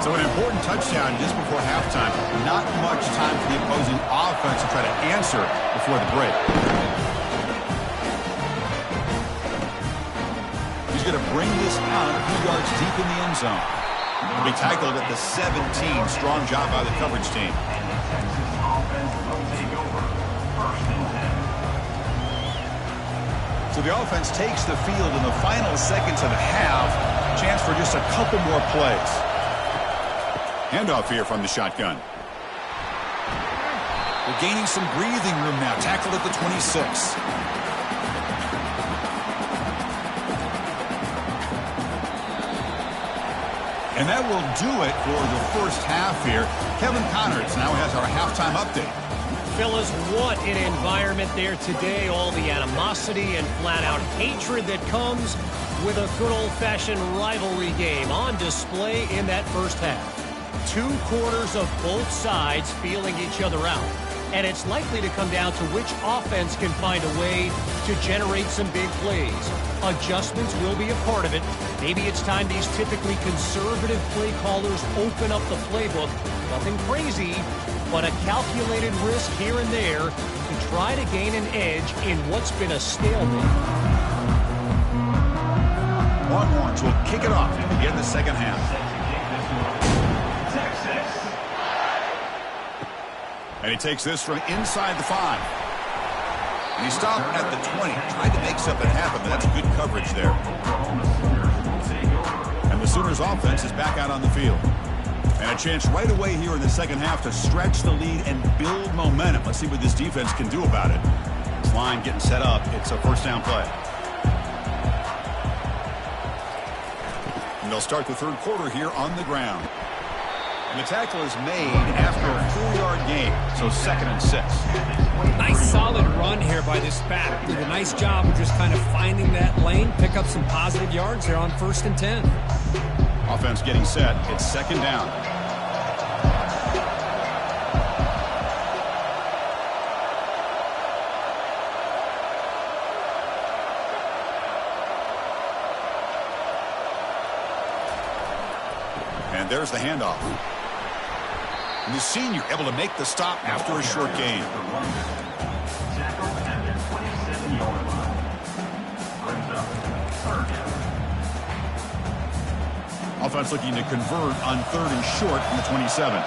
So an important touchdown just before halftime. Not much time for the opposing offense to try to answer before the break. He's going to bring this out a few yards deep in the end zone. He'll be tackled at the 17. Strong job by the coverage team. So the offense takes the field in the final seconds of the half. Chance for just a couple more plays. Handoff here from the shotgun. We're gaining some breathing room now. Tackled at the 26. And that will do it for the first half here. Kevin Connors now has our halftime update. Fellas, what an environment there today. All the animosity and flat-out hatred that comes with a good old-fashioned rivalry game on display in that first half. 2 quarters of both sides feeling each other out. And it's likely to come down to which offense can find a way to generate some big plays. Adjustments will be a part of it. Maybe it's time these typically conservative play callers open up the playbook. Nothing crazy, but a calculated risk here and there to try to gain an edge in what's been a stalemate. Longhorns will kick it off to begin the second half. And he takes this from inside the 5. And he stopped at the 20. Tried to make something happen, but that's good coverage there. And the Sooners offense is back out on the field. And a chance right away here in the second half to stretch the lead and build momentum. Let's see what this defense can do about it. This line getting set up. It's a first down play. And they'll start the third quarter here on the ground. And the tackle is made after a 4-yard gain, so 2nd and 6. Nice solid run here by this back. Did a nice job of just kind of finding that lane, pick up some positive yards there on 1st and 10. Offense getting set. It's 2nd down. And there's the handoff. And the senior able to make the stop after a short gain. Offense looking to convert on 3rd and short from the 27.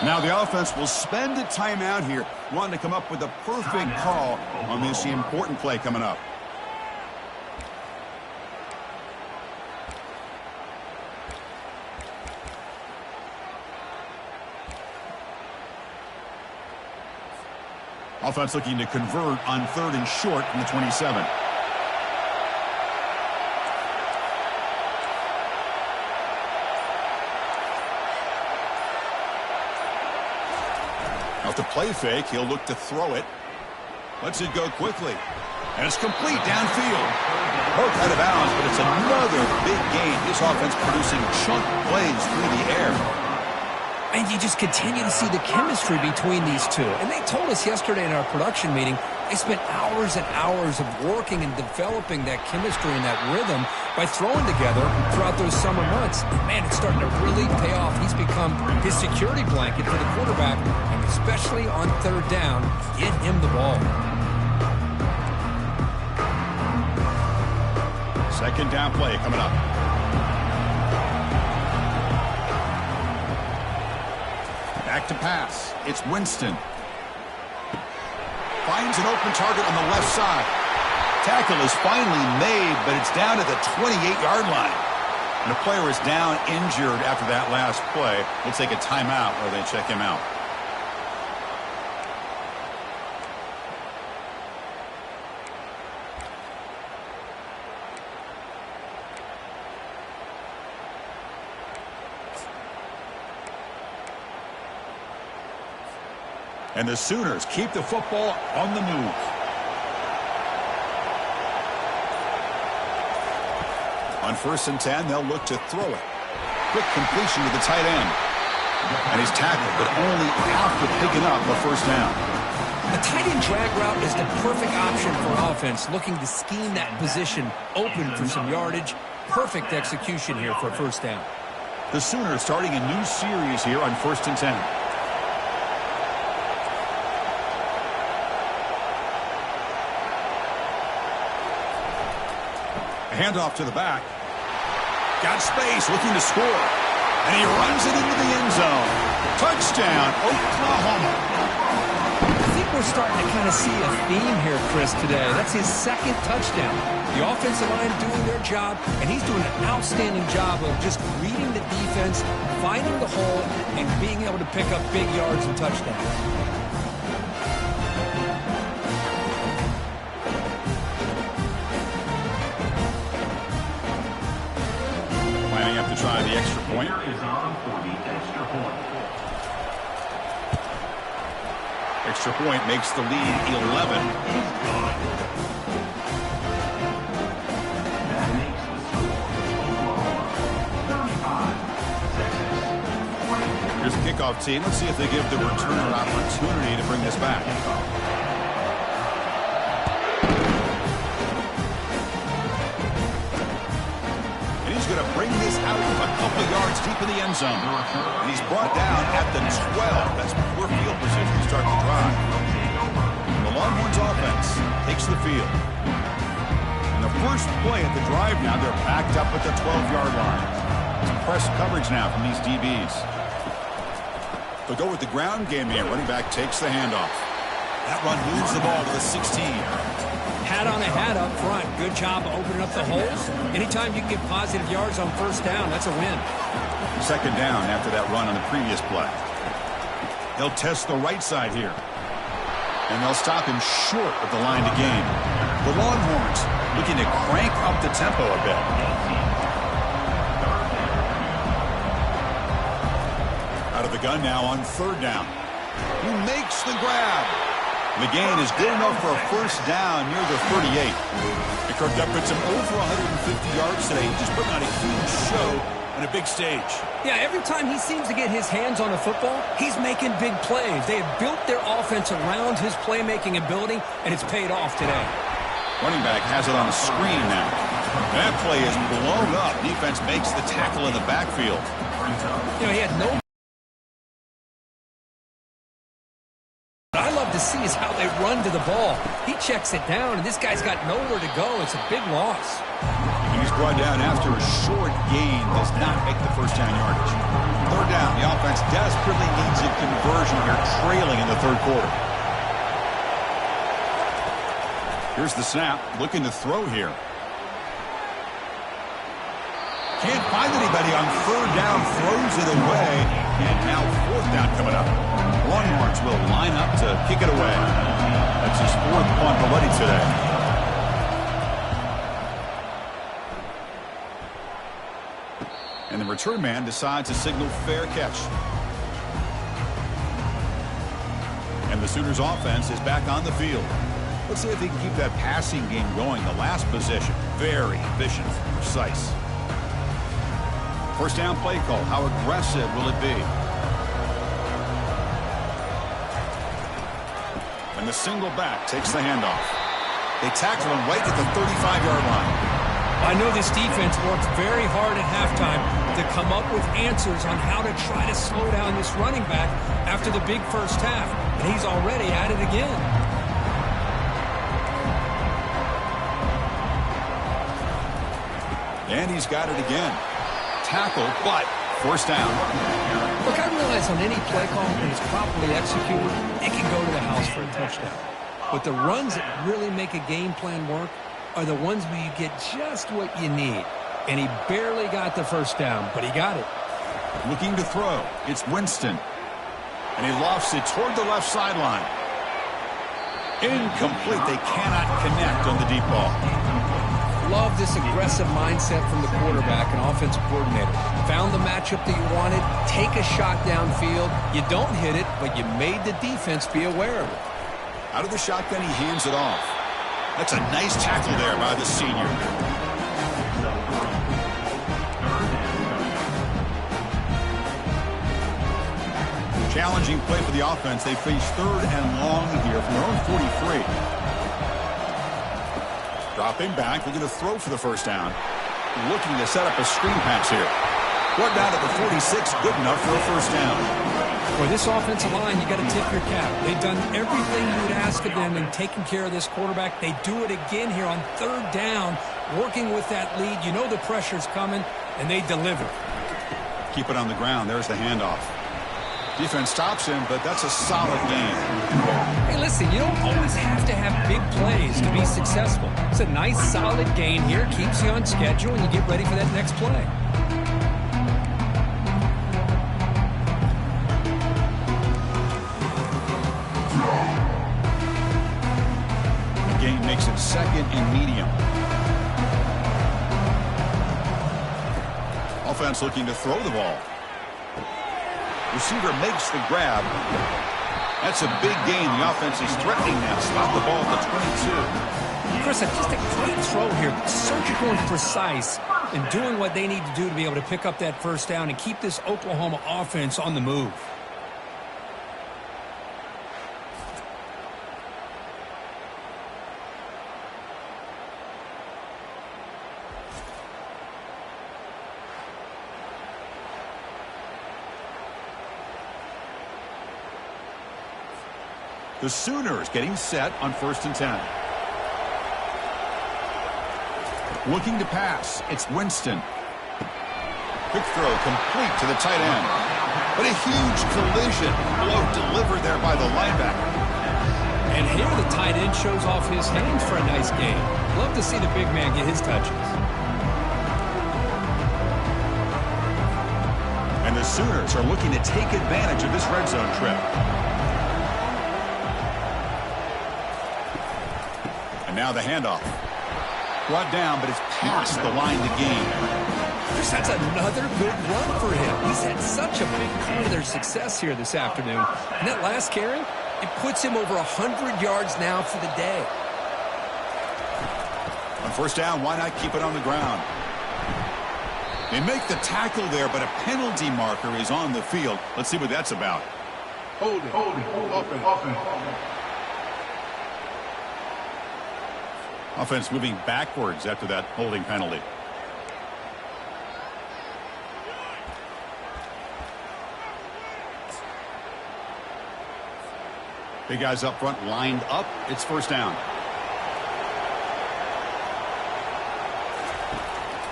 Now the offense will spend a timeout here, wanting to come up with a perfect call on this important play coming up. Offense looking to convert on 3rd and short from the 27. Off the play fake, he'll look to throw it. Lets it go quickly. And it's complete downfield. Both out of bounds, but it's another big gain. This offense producing chunk plays through the air. And you just continue to see the chemistry between these two. And they told us yesterday in our production meeting, they spent hours and hours of working and developing that chemistry and that rhythm by throwing together throughout those summer months. And man, it's starting to really pay off. He's become his security blanket for the quarterback, and especially on 3rd down, get him the ball. 2nd down play coming up. Back to pass. It's Winston. Finds an open target on the left side. Tackle is finally made, but it's down to the 28-yard line. And the player is down injured after that last play. We'll take a timeout where they check him out. And the Sooners keep the football on the move. On 1st and 10, they'll look to throw it. Quick completion to the tight end. And he's tackled, but only after picking up a 1st down. A tight end drag route is the perfect option for offense, looking to scheme that position open for some yardage. Perfect execution here for a first down. The Sooners starting a new series here on 1st and 10. A handoff to the back. Got space, looking to score. And he runs it into the end zone. Touchdown, Oklahoma. I think we're starting to kind of see a theme here, Chris, today. That's his second touchdown. The offensive line doing their job, and he's doing an outstanding job of just reading the defense, finding the hole, and being able to pick up big yards and touchdowns. Lining up to try the extra point. Extra point makes the lead 11. Here's the kickoff team. Let's see if they give the returner opportunity to bring this back. And he's going to bring this out a couple of yards deep in the end zone. And he's brought down at the 12. That's poor field position to start the drive. The Longhorns offense takes the field. And the first play at the drive now, they're backed up at the 12-yard line. It's press coverage now from these DBs. They'll go with the ground game here. Running back takes the handoff. That run moves the ball to the 16. Hat on a hat up front. Good job of opening up the holes. Anytime you can get positive yards on first down, that's a win. Second down after that run on the previous play. They'll test the right side here. And they'll stop him short of the line to gain. The Longhorns looking to crank up the tempo a bit. Out of the gun now on third down. He makes the grab. The gain is good enough for a first down near the 38. And Kirk puts him over 150 yards today. Just putting on a huge show on a big stage. Yeah, every time he seems to get his hands on the football, he's making big plays. They have built their offense around his playmaking ability, and it's paid off today. Running back has it on the screen now. That play is blown up. Defense makes the tackle in the backfield. You know, he had no... What I love to see is how they run to the ball. He checks it down, and this guy's got nowhere to go. It's a big loss. And he's brought down after a short gain. Does not make the first down yardage. Third down. The offense desperately needs a conversion here, trailing in the third quarter. Here's the snap. Looking to throw here. Can't find anybody on third down. Throws it away. And now fourth down coming up. Longhorns will line up to kick it away. That's his fourth punt already today. And the return man decides to signal fair catch. And the Sooners offense is back on the field. Let's see if they can keep that passing game going. The last possession, very efficient, precise. First down play call. How aggressive will it be? And the single back takes the handoff. They tackle him right at the 35-yard line. I know this defense worked very hard at halftime to come up with answers on how to try to slow down this running back after the big first half. And he's already at it again. And he's got it again. Tackle, but first down. Look, I realize on any play call, when it's properly executed, it can go to the house for a touchdown. But the runs that really make a game plan work are the ones where you get just what you need. And he barely got the first down, but he got it. Looking to throw. It's Winston. And he lofts it toward the left sideline. Incomplete. They cannot connect on the deep ball. Love this aggressive mindset from the quarterback and offensive coordinator. Found the matchup that you wanted, take a shot downfield. You don't hit it, but you made the defense be aware of it. Out of the shotgun, he hands it off. That's a nice tackle there by the senior. Challenging play for the offense. They face 3rd and long here from their own 43. Dropping back, looking to throw for the first down. Looking to set up a screen pass here. Brought down at the 46, good enough for a first down. For this offensive line, you got to tip your cap. They've done everything you would ask of them in taking care of this quarterback. They do it again here on 3rd down, working with that lead. You know the pressure's coming, and they deliver. Keep it on the ground. There's the handoff. Defense stops him, but that's a solid game. Hey, listen, you don't always have to have big plays to be successful. It's a nice, solid gain here. Keeps you on schedule, and you get ready for that next play. The gain makes it 2nd and medium. Offense looking to throw the ball. Receiver makes the grab. That's a big gain. The offense is threatening now. Stop the ball at the 22. Chris, just a great throw here. Surgical and precise in doing what they need to do to be able to pick up that first down and keep this Oklahoma offense on the move. The Sooners getting set on 1st and 10. Looking to pass. It's Winston. Quick throw complete to the tight end. But a huge collision blow delivered there by the linebacker. And here the tight end shows off his hands for a nice game. Love to see the big man get his touches. And the Sooners are looking to take advantage of this red zone trip. And now the handoff. Brought down, but it's past the line to gain. That's another good run for him. He's had such a big part of their success here this afternoon. And that last carry, it puts him over 100 yards now for the day. On 1st down, why not keep it on the ground? They make the tackle there, but a penalty marker is on the field. Let's see what that's about. Hold it. Offense. Offense moving backwards after that holding penalty. Big guys up front lined up. It's 1st down.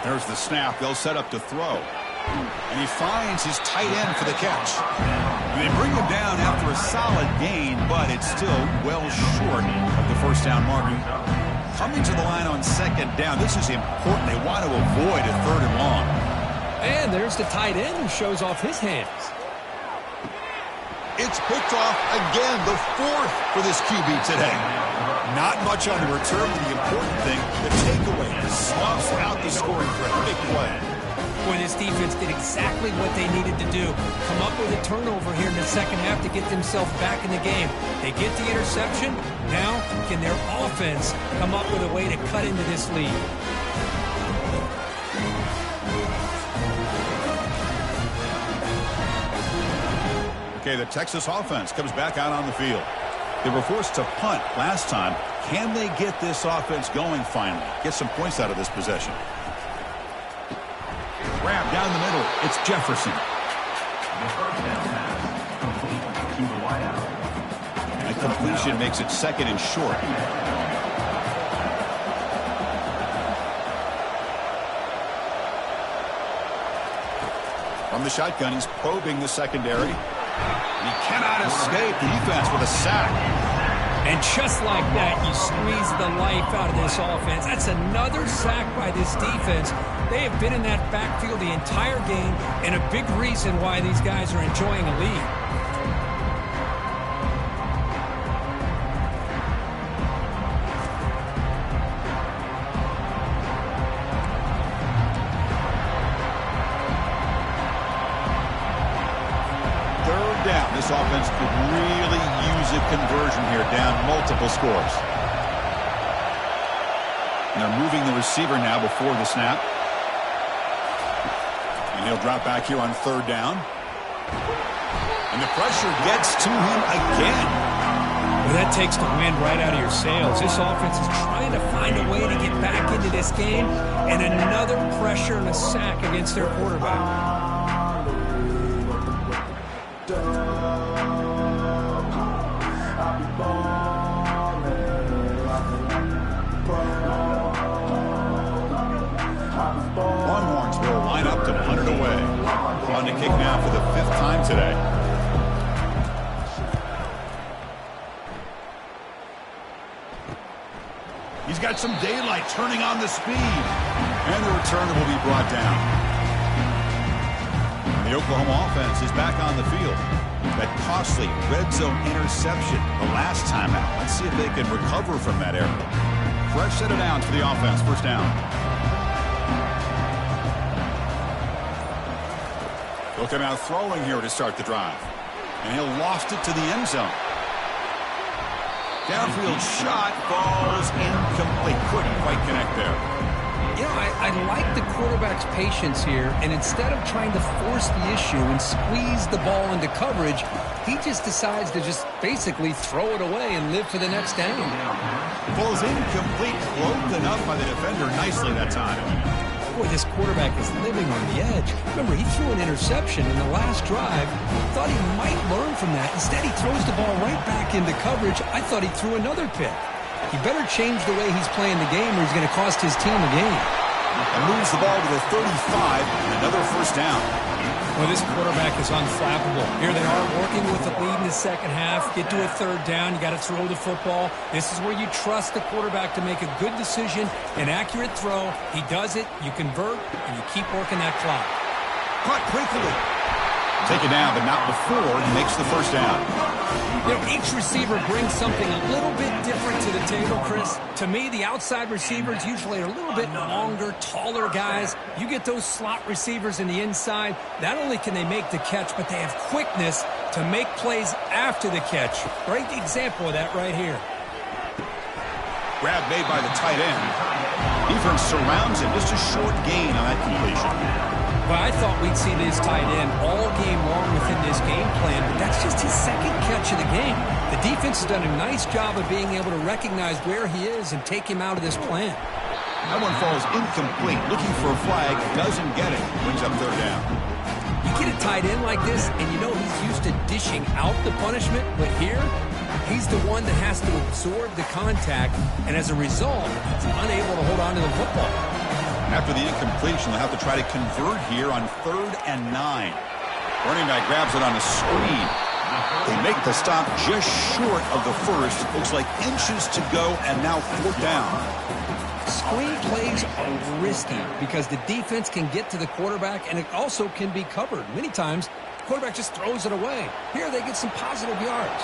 There's the snap. They'll set up to throw. And he finds his tight end for the catch. And they bring him down after a solid gain, but it's still well short of the 1st down marker. Coming to the line on 2nd down. This is important. They want to avoid a 3rd and long. And there's the tight end who shows off his hands. It's picked off again, the 4th for this QB today. Not much on the return, but the important thing, the takeaway, snuffs out the scoring threat. Big play. Boy, this defense did exactly what they needed to do. Come up with a turnover here in the 2nd half to get themselves back in the game. They get the interception. Now, can their offense come up with a way to cut into this lead? Okay, the Texas offense comes back out on the field. They were forced to punt last time. Can they get this offense going finally? Get some points out of this possession. Grab down the middle. It's Jefferson. A completion makes it 2nd and short. From the shotgun, he's probing the secondary. And he cannot escape. The defense with a sack. And just like that, you squeeze the life out of this offense. That's another sack by this defense. They have been in that backfield the entire game, and a big reason why these guys are enjoying a lead. Down. This offense could really use a conversion here, down multiple scores. And they're moving the receiver now before the snap. And he'll drop back here on 3rd down. And the pressure gets to him again. Well, that takes the wind right out of your sails. This offense is trying to find a way to get back into this game, and another pressure and a sack against their quarterback. Longhorns will line up to punt it away. On to kick now for the 5th time today. He's got some daylight turning on the speed. And the return will be brought down. The Oklahoma offense is back on the field. That costly red zone interception the last time out. Let's see if they can recover from that error. Fresh set of downs for the offense. First down. He'll come out throwing here to start the drive. And he'll loft it to the end zone. Downfield shot falls incomplete. Couldn't quite connect there. You know, I like the quarterback's patience here, and instead of trying to force the issue and squeeze the ball into coverage, he just decides to just basically throw it away and live for the next down. Falls incomplete, cloaked enough by the defender nicely that time. Boy, this quarterback is living on the edge. Remember, he threw an interception in the last drive. Thought he might learn from that. Instead, he throws the ball right back into coverage. I thought he threw another pick. He better change the way he's playing the game or he's going to cost his team a game. And moves the ball to the 35 and another first down. Well, this quarterback is unflappable. Here they are working with the lead in the second half. Get to a third down. You got to throw the football. This is where you trust the quarterback to make a good decision, an accurate throw. He does it, you convert, and you keep working that clock. Caught quickly. Take it down, but not before he makes the first down. You know, each receiver brings something a little bit different to the table, Chris. To me, the outside receivers usually are a little bit longer, taller guys. You get those slot receivers in the inside, not only can they make the catch, but they have quickness to make plays after the catch. Great example of that right here. Grab made by the tight end. Defense surrounds him. Just a short gain on that completion. Well, I thought we'd see this tight end all game long within this game plan, but that's just his second catch of the game. The defense has done a nice job of being able to recognize where he is and take him out of this plan. That one falls incomplete. Looking for a flag, doesn't get it. Brings up third down. You get a tight end like this, and you know he's used to dishing out the punishment, but here, he's the one that has to absorb the contact, and as a result, he's unable to hold on to the football. After the incompletion, they'll have to try to convert here on 3rd and 9. Running back grabs it on a screen. They make the stop just short of the first. Looks like inches to go, and now 4th down. Screen plays are risky because the defense can get to the quarterback, and it also can be covered. Many times, the quarterback just throws it away. Here, they get some positive yards.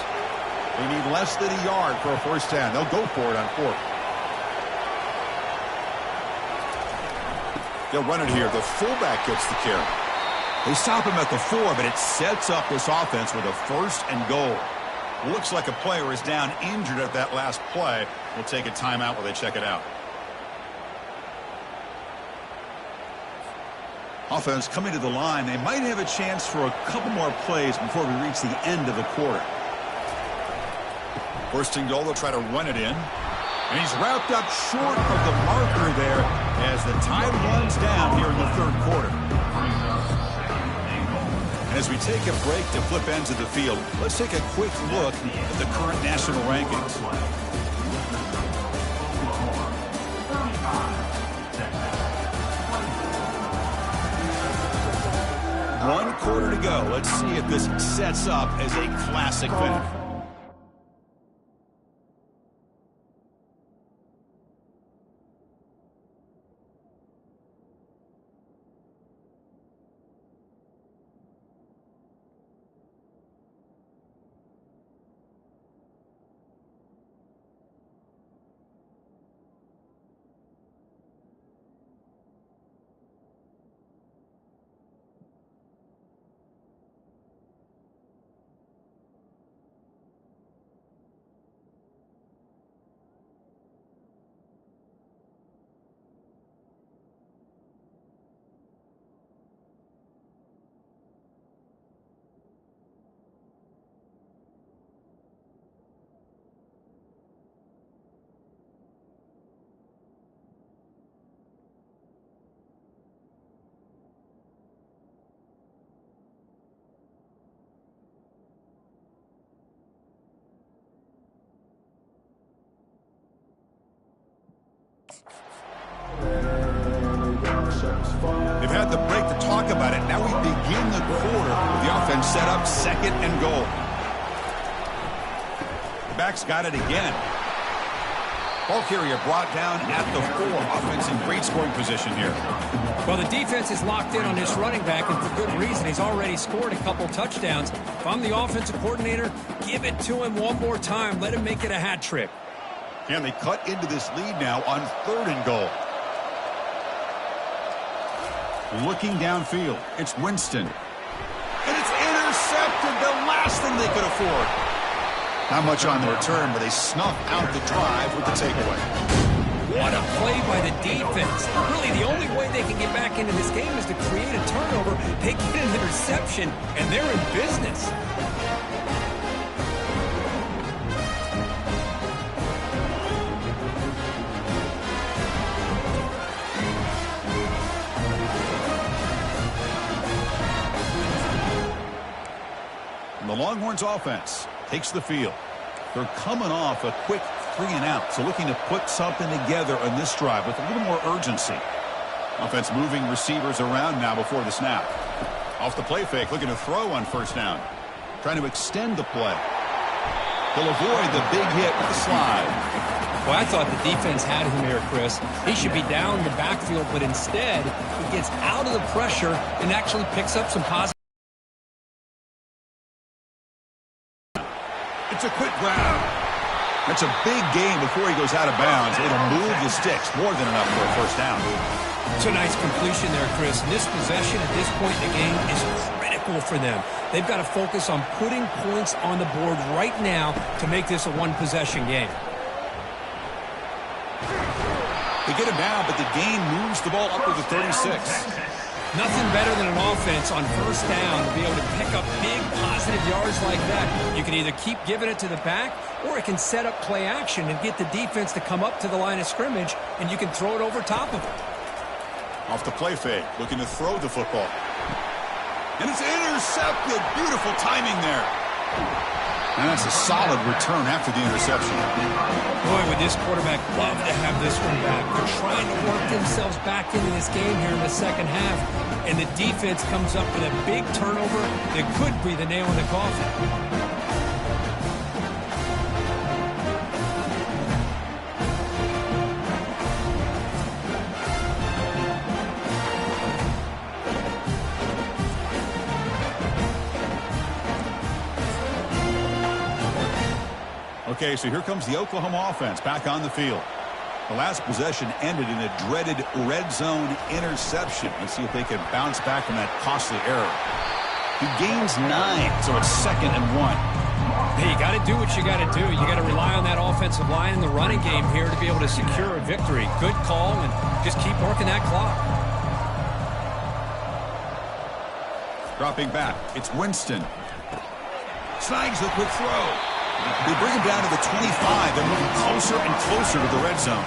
They need less than a yard for a first down. They'll go for it on 4th. They'll run it here. The fullback gets the carry. They stop him at the 4, but it sets up this offense with a 1st and goal. Looks like a player is down injured at that last play. We'll take a timeout while they check it out. Offense coming to the line. They might have a chance for a couple more plays before we reach the end of the quarter. 1st and goal. They'll try to run it in. And he's wrapped up short of the marker there as the time runs down here in the 3rd quarter. And as we take a break to flip ends of the field, let's take a quick look at the current national rankings. One quarter to go. Let's see if this sets up as a classic finish. They've had the break to talk about it. Now we begin the quarter with the offense set up, 2nd and goal. The back's got it again. Ball carrier brought down at the 4. Offense in great scoring position here. Well, the defense is locked in on this running back, and for good reason. He's already scored a couple touchdowns. If I'm the offensive coordinator, give it to him one more time. Let him make it a hat trick. And they cut into this lead now on 3rd and goal. Looking downfield, it's Winston. And it's intercepted, the last thing they could afford. Not much on the return, but they snuff out the drive with the takeaway. What a play by the defense. Really, the only way they can get back into this game is to create a turnover. They get an interception, and they're in business. And the Longhorns offense takes the field. They're coming off a quick 3-and-out, so looking to put something together on this drive with a little more urgency. Offense moving receivers around now before the snap. Off the play fake, looking to throw on 1st down. Trying to extend the play. They'll avoid the big hit with the slide. Well, I thought the defense had him here, Chris. He should be down the backfield, but instead he gets out of the pressure and actually picks up some positive. It's a quick grab. That's a big gain before he goes out of bounds. It'll move the sticks, more than enough for a 1st down. It's a nice completion there, Chris. And this possession at this point in the game is critical for them. They've got to focus on putting points on the board right now to make this a one-possession game. They get him down, but the gain moves the ball up to the 36. Nothing better than an offense on 1st down to be able to pick up big positive yards like that. You can either keep giving it to the back, or it can set up play action and get the defense to come up to the line of scrimmage, and you can throw it over top of it. Off the play fake, looking to throw the football. And it's intercepted. Beautiful timing there. And that's a solid return after the interception. Boy, would this quarterback love to have this one back. They're trying to work themselves back into this game here in the 2nd half. And the defense comes up with a big turnover that could be the nail in the coffin. Okay, so here comes the Oklahoma offense back on the field. The last possession ended in a dreaded red zone interception. Let's see if they can bounce back from that costly error. He gains 9, so it's 2nd and 1. Hey, you got to do what you got to do. You got to rely on that offensive line in the running game here to be able to secure a victory. Good call, and just keep working that clock. Dropping back, it's Winston. Snags the quick throw. They bring him down to the 25. They're moving closer and closer to the red zone.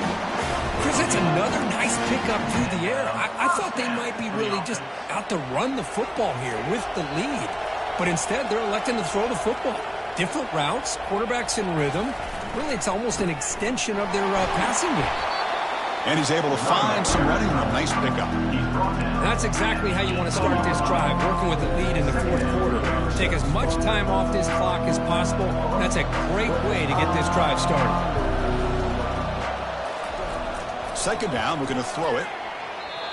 Chris, that's another nice pickup through the air. I thought they might be really just out to run the football here with the lead. But instead, they're electing to throw the football. Different routes, quarterbacks in rhythm. Really, it's almost an extension of their passing game. And he's able to find some running room. Nice pickup. That's exactly how you want to start this drive, working with the lead in the 4th quarter. Take as much time off this clock as possible. That's a great way to get this drive started. 2nd down, we're going to throw it.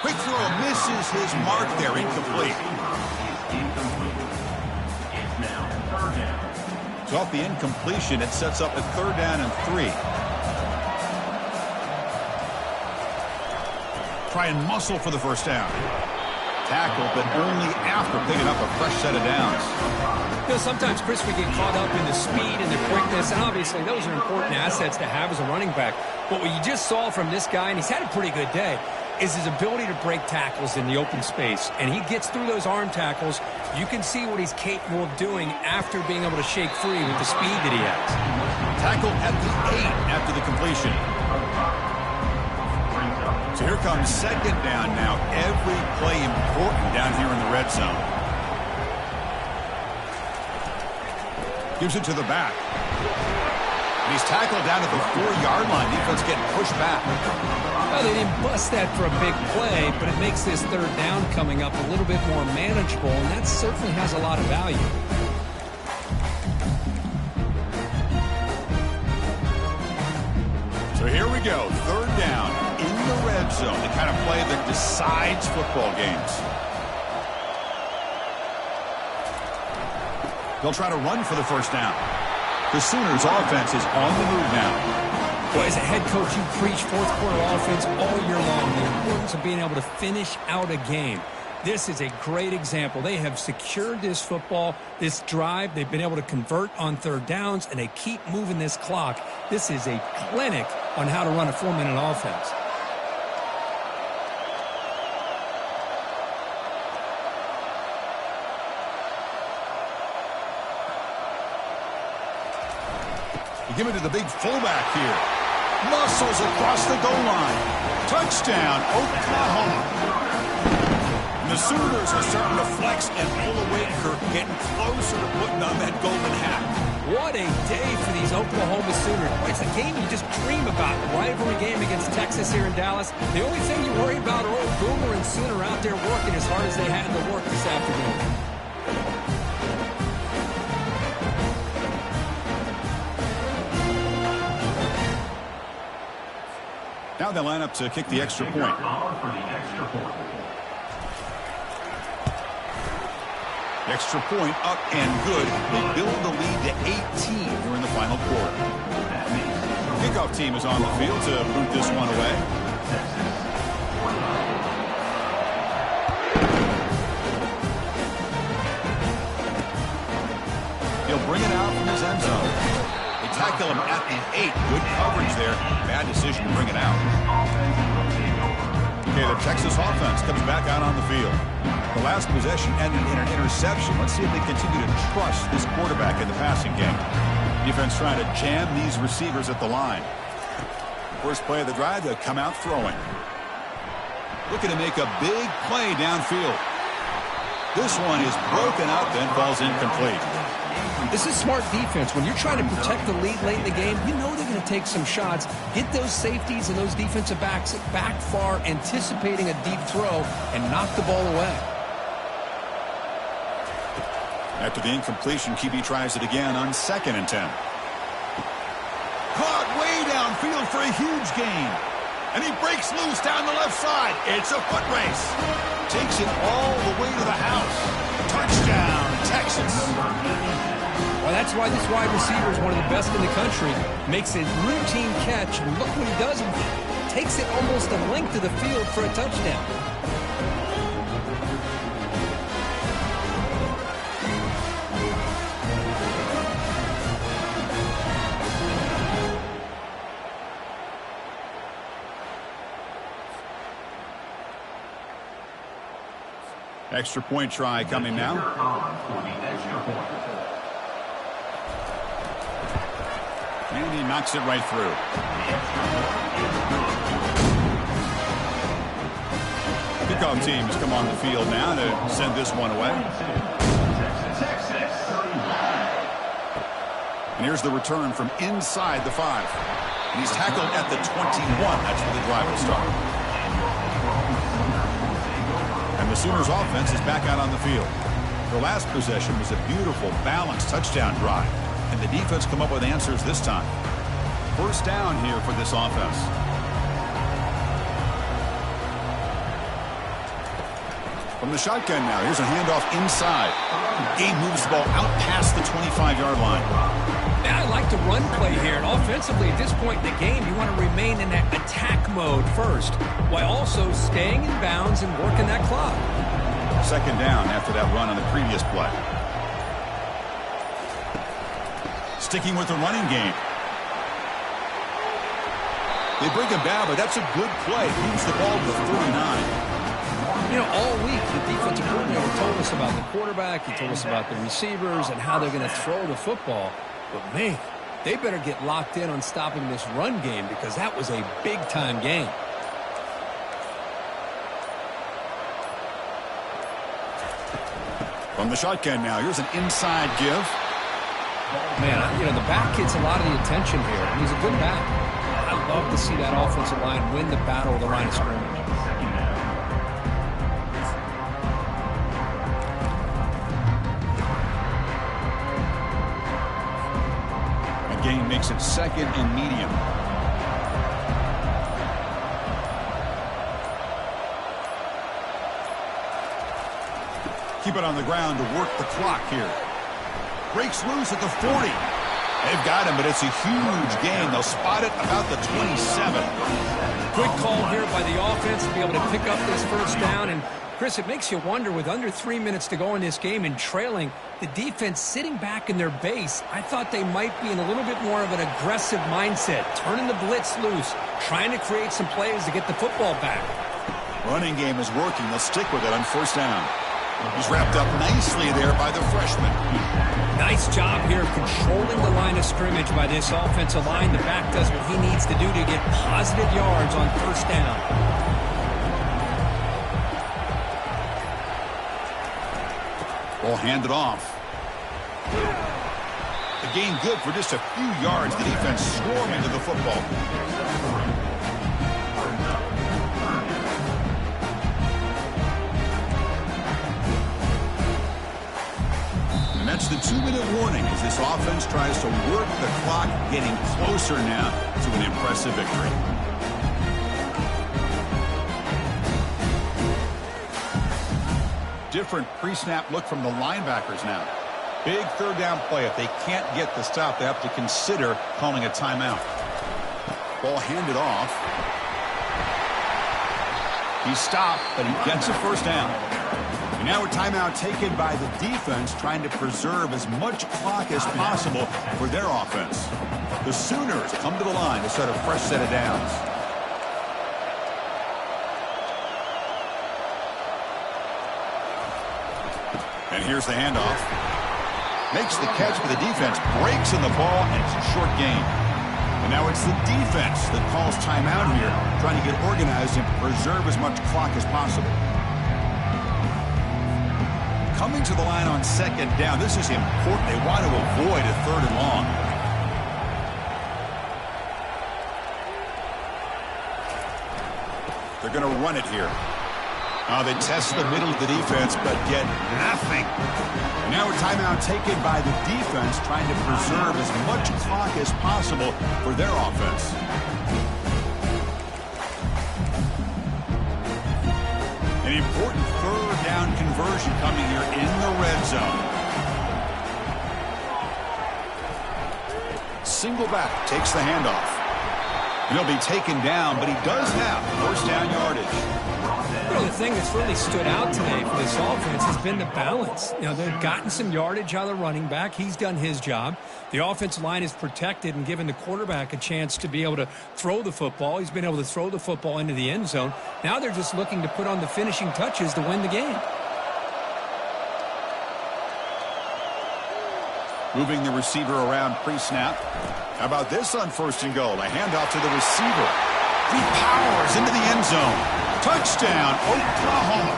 Quick throw, misses his mark there, incomplete. So off the incompletion, it sets up a 3rd down and 3. Try and muscle for the 1st down. Tackle, but only after picking up a fresh set of downs. You know, sometimes, Chris, we get caught up in the speed and the quickness, and obviously those are important assets to have as a running back. But what you just saw from this guy, and he's had a pretty good day, is his ability to break tackles in the open space. And he gets through those arm tackles. You can see what he's capable of doing after being able to shake free with the speed that he has. Tackle at the 8 after the completion. So here comes 2nd down now. Every play important down here in the red zone. Gives it to the back. And he's tackled down at the 4-yard line. Defense getting pushed back. Well, they didn't bust that for a big play, but it makes this third down coming up a little bit more manageable, and that certainly has a lot of value. So here we go, third down in the red zone, the kind of play that decides football games. They'll try to run for the first down. The Sooners offense is on the move now. Boy, as a head coach, you preach fourth quarter offense all year long. The importance of being able to finish out a game. This is a great example. They have secured this football, this drive. They've been able to convert on third downs, and they keep moving this clock. This is a clinic on how to run a 4-minute offense. You give it to the big fullback here. Muscles across the goal line. Touchdown, Oklahoma. And the Sooners are starting to flex and pull away, Kirk, getting closer to putting on that golden hat. What a day for these Oklahoma Sooners. Boy, it's a game you just dream about. A rivalry game against Texas here in Dallas. The only thing you worry about are old Boomer and Sooner out there working as hard as they had to work this afternoon. Now they line up to kick the extra point. Extra point up and good. They build the lead to 18 during the final quarter. Kickoff team is on the field to boot this one away. He'll bring it out from his end zone. They tackle him at the 8. Good coverage there. Bad decision to bring it out. Okay, the Texas offense comes back out on the field. The last possession ended in an interception. Let's see if they continue to trust this quarterback in the passing game. Defense trying to jam these receivers at the line. First play of the drive, they'll come out throwing. Looking to make a big play downfield. This one is broken up and falls incomplete. This is smart defense. When you're trying to protect the lead late in the game, you know they're going to take some shots, get those safeties and those defensive backs back far, anticipating a deep throw, and knock the ball away. After the incompletion, QB tries it again on 2nd and 10. Caught way downfield for a huge gain. And he breaks loose down the left side. It's a foot race. Takes it all the way to the house. Touchdown, Texas. Well, that's why this wide receiver is one of the best in the country. Makes a routine catch, and look what he does. Takes it almost the length of the field for a touchdown. Extra point try coming now. And he knocks it right through. Kickoff team has come on the field now to send this one away. And here's the return from inside the 5. And he's tackled at the 21. That's where the drive will start. And the Sooners offense is back out on the field. Their last possession was a beautiful, balanced touchdown drive. And the defense come up with answers this time. First down here for this offense. From the shotgun now, here's a handoff inside. Game moves the ball out past the 25-yard line. Now I like the run play here, and offensively at this point in the game, you want to remain in that attack mode first, while also staying in bounds and working that clock. Second down after that run on the previous play. Sticking with the running game. They bring him down, but that's a good play. Moves the ball to the 39. You know, all week the defensive coordinator told us about the quarterback, he told us about the receivers and how they're going to throw the football. But, man, they better get locked in on stopping this run game because that was a big-time game. From the shotgun now, here's an inside give. Man, you know, the back gets a lot of the attention here, and he's a good back. I love to see that offensive line win the battle of the line of scrimmage. Gain makes it 2nd and medium. Keep it on the ground to work the clock here. Breaks loose at the 40. They've got him, but it's a huge gain. They'll spot it about the 27. Good call here by the offense to be able to pick up this first down. And Chris, it makes you wonder, with under 3 minutes to go in this game and trailing, the defense sitting back in their base, I thought they might be in a little bit more of an aggressive mindset, turning the blitz loose, trying to create some plays to get the football back. Running game is working. They'll stick with it on first down. He's wrapped up nicely there by the freshman. Nice job here of controlling the line of scrimmage by this offensive line. The back does what he needs to do to get positive yards on first down. Ball handed off. The gain good for just a few yards. The defense swarming to the football. And that's the 2-minute warning as this offense tries to work the clock, getting closer now to an impressive victory. Different pre-snap look from the linebackers now. Big third down play. If they can't get the stop, they have to consider calling a timeout. Ball handed off. He stopped, but he gets a first down. And now a timeout taken by the defense, trying to preserve as much clock as possible for their offense. The Sooners come to the line to start a fresh set of downs. And here's the handoff. Makes the catch, but the defense breaks in the ball, and it's a short gain. And now it's the defense that calls timeout here, trying to get organized and preserve as much clock as possible. Coming to the line on second down. This is important. They want to avoid a third and long. They're going to run it here. They test the middle of the defense, but get nothing. And now a timeout taken by the defense, trying to preserve as much clock as possible for their offense. An important third down conversion coming here in the red zone. Single back takes the handoff. And he'll be taken down, but he does have first down yardage. The thing that's really stood out today for this offense has been the balance. You know, they've gotten some yardage out of the running back. He's done his job. The offensive line is protected and given the quarterback a chance to be able to throw the football. He's been able to throw the football into the end zone. Now they're just looking to put on the finishing touches to win the game. Moving the receiver around pre-snap. How about this on first and goal? A handoff to the receiver. He powers into the end zone. Touchdown, Oklahoma.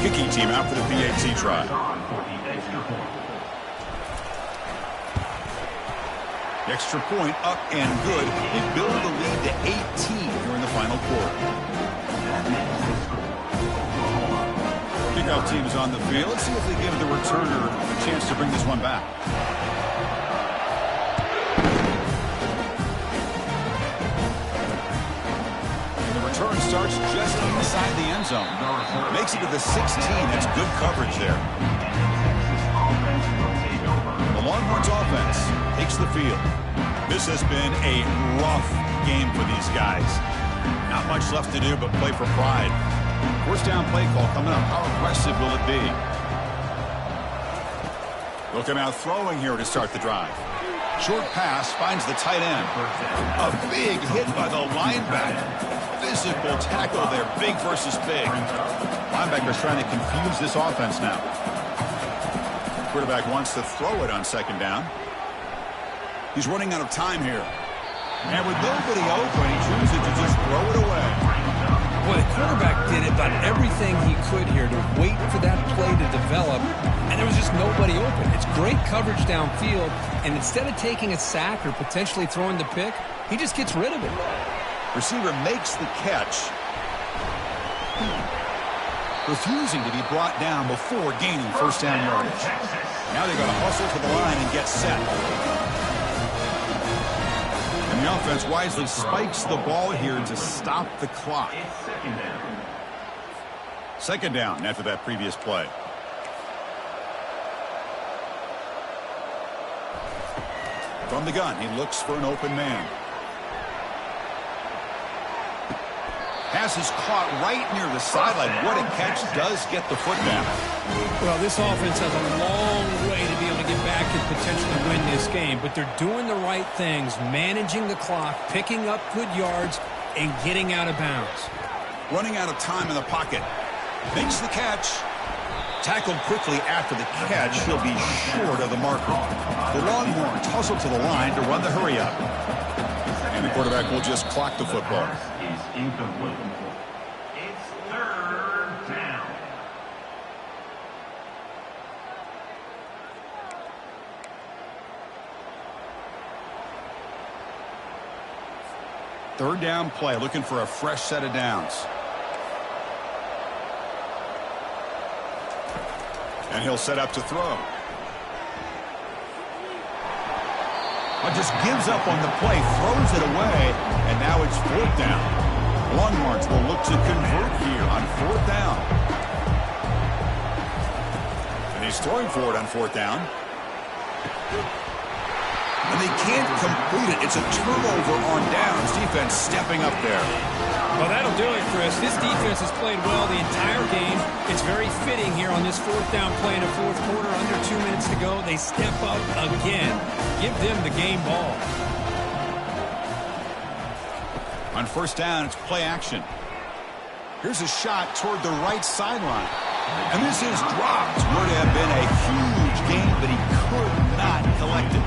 Kicking team out for the PAT try. Extra point up and good. They build the lead to 18 here in the final quarter. Kickoff team is on the field. Let's see if they give the returner a chance to bring this one back. And the return starts just inside the end zone. Makes it to the 16. That's good coverage there. The Longhorns offense takes the field. This has been a rough game for these guys. Not much left to do but play for pride. First down play call coming up. How aggressive will it be? They'll come out throwing here to start the drive. Short pass finds the tight end. A big hit by the linebacker. Physical tackle there, big versus big. Linebacker's trying to confuse this offense now. Quarterback wants to throw it on second down. He's running out of time here. And with nobody open, he chooses to just throw it away. Boy, the quarterback did about everything he could here to wait for that play to develop, and there was just nobody open. It's great coverage downfield, and instead of taking a sack or potentially throwing the pick, he just gets rid of it. Receiver makes the catch, refusing to be brought down before gaining first down yardage. Now they're going to hustle to the line and get set. And the offense wisely spikes the ball here to stop the clock. Second down after that previous play. From the gun, he looks for an open man. Pass is caught right near the sideline. What a catch, does get the foot down. Well, this offense has a long way to be able to get back and potentially win this game, but they're doing the right things, managing the clock, picking up good yards, and getting out of bounds. Running out of time in the pocket. Makes the catch. Tackled quickly after the catch. He'll be short of the marker. The Longhorns hustle to the line to run the hurry up. And the quarterback will just clock the football. Incomplete. It's third down. Third down play, looking for a fresh set of downs. And he'll set up to throw. But just gives up on the play, throws it away, and now it's fourth down. Longhorns will look to convert here on fourth down. And he's throwing for it on fourth down. And they can't complete it. It's a turnover on downs. Defense stepping up there. Well, that'll do it, Chris. This defense has played well the entire game. It's very fitting here on this fourth down play in the fourth quarter. Under 2 minutes to go. They step up again. Give them the game ball. On first down, it's play action. Here's a shot toward the right sideline. And this is dropped. Would have been a huge gain, but he could not collect it.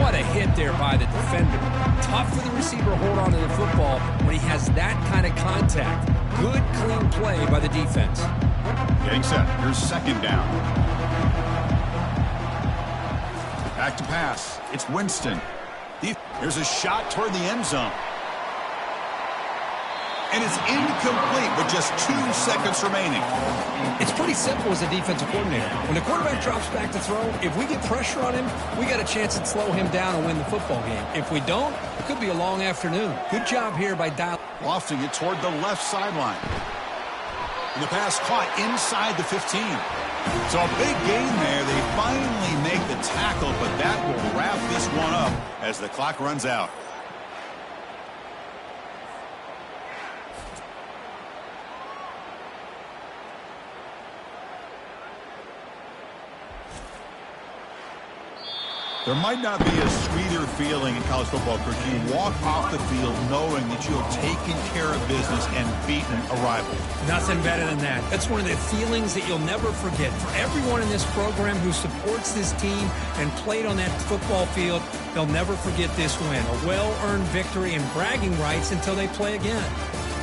What a hit there by the defender. Tough for the receiver to hold on to the football when he has that kind of contact. Good, clean play by the defense. Getting set. Here's second down. Back to pass. It's Winston. Here's a shot toward the end zone. And it's incomplete with just 2 seconds remaining. It's pretty simple as a defensive coordinator. When the quarterback drops back to throw, if we get pressure on him, we got a chance to slow him down and win the football game. If we don't, it could be a long afternoon. Good job here by Dial. Lofting it toward the left sideline. And the pass caught inside the 15. So a big gain there. They finally make the tackle, but that will wrap this one up as the clock runs out. There might not be a sweeter feeling in college football, Kirk. You walk off the field knowing that you have taken care of business and beaten a rival. Nothing better than that. That's one of the feelings that you'll never forget. For everyone in this program who supports this team and played on that football field, they'll never forget this win. A well-earned victory and bragging rights until they play again.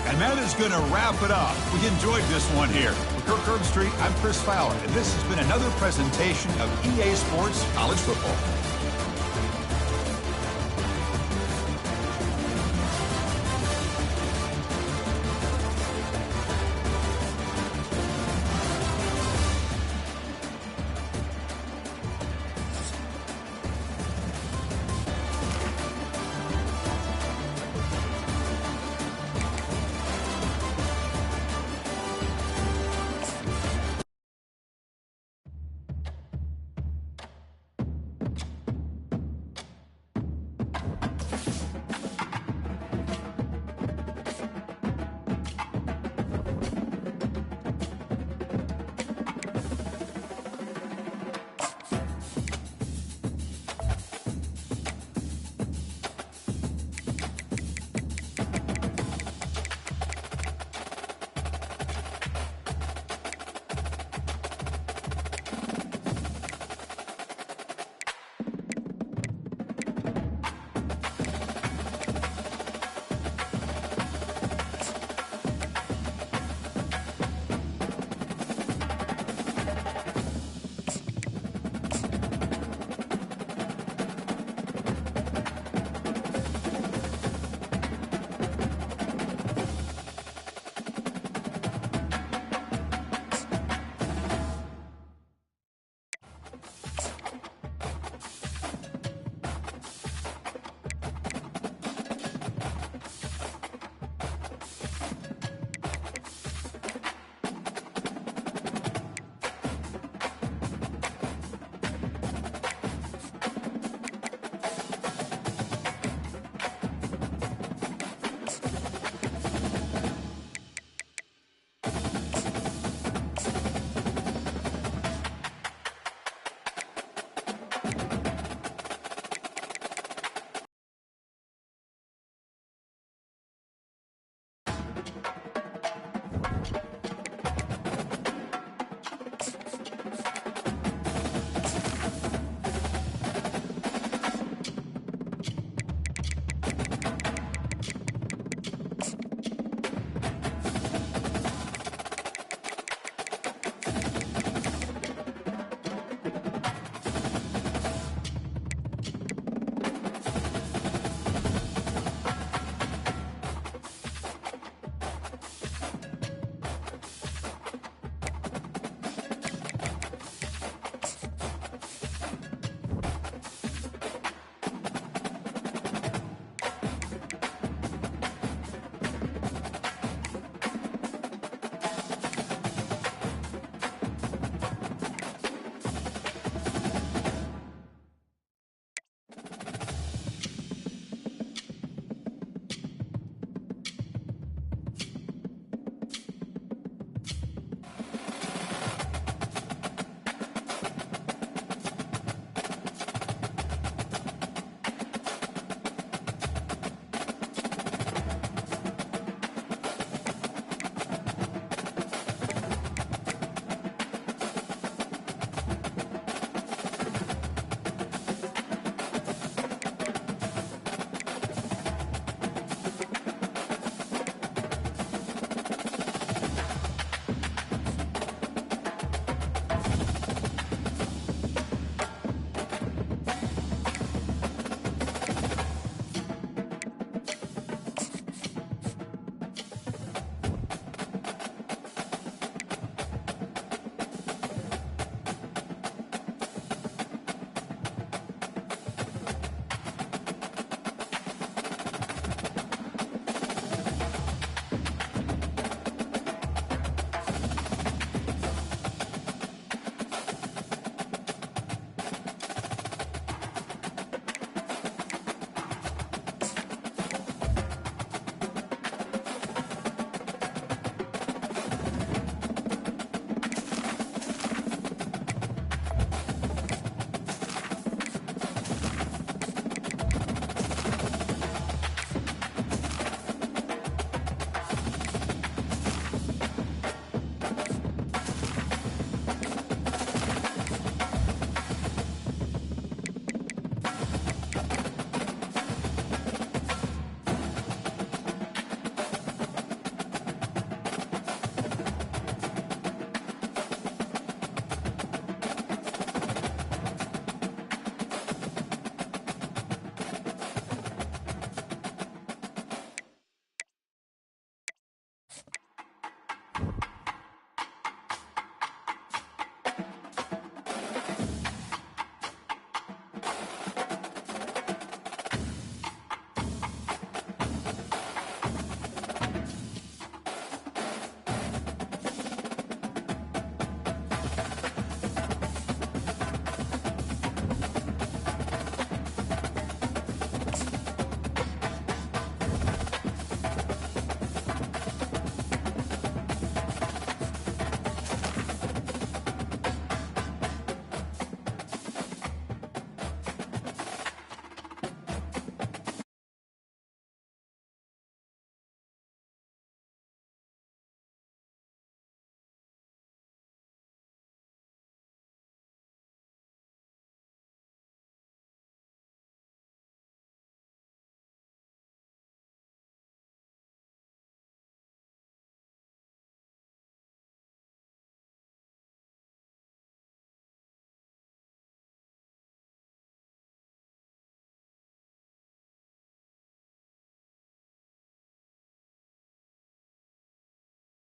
And that is going to wrap it up. We enjoyed this one here. For Kirk Herbstreit, I'm Chris Fowler, and this has been another presentation of EA Sports College Football.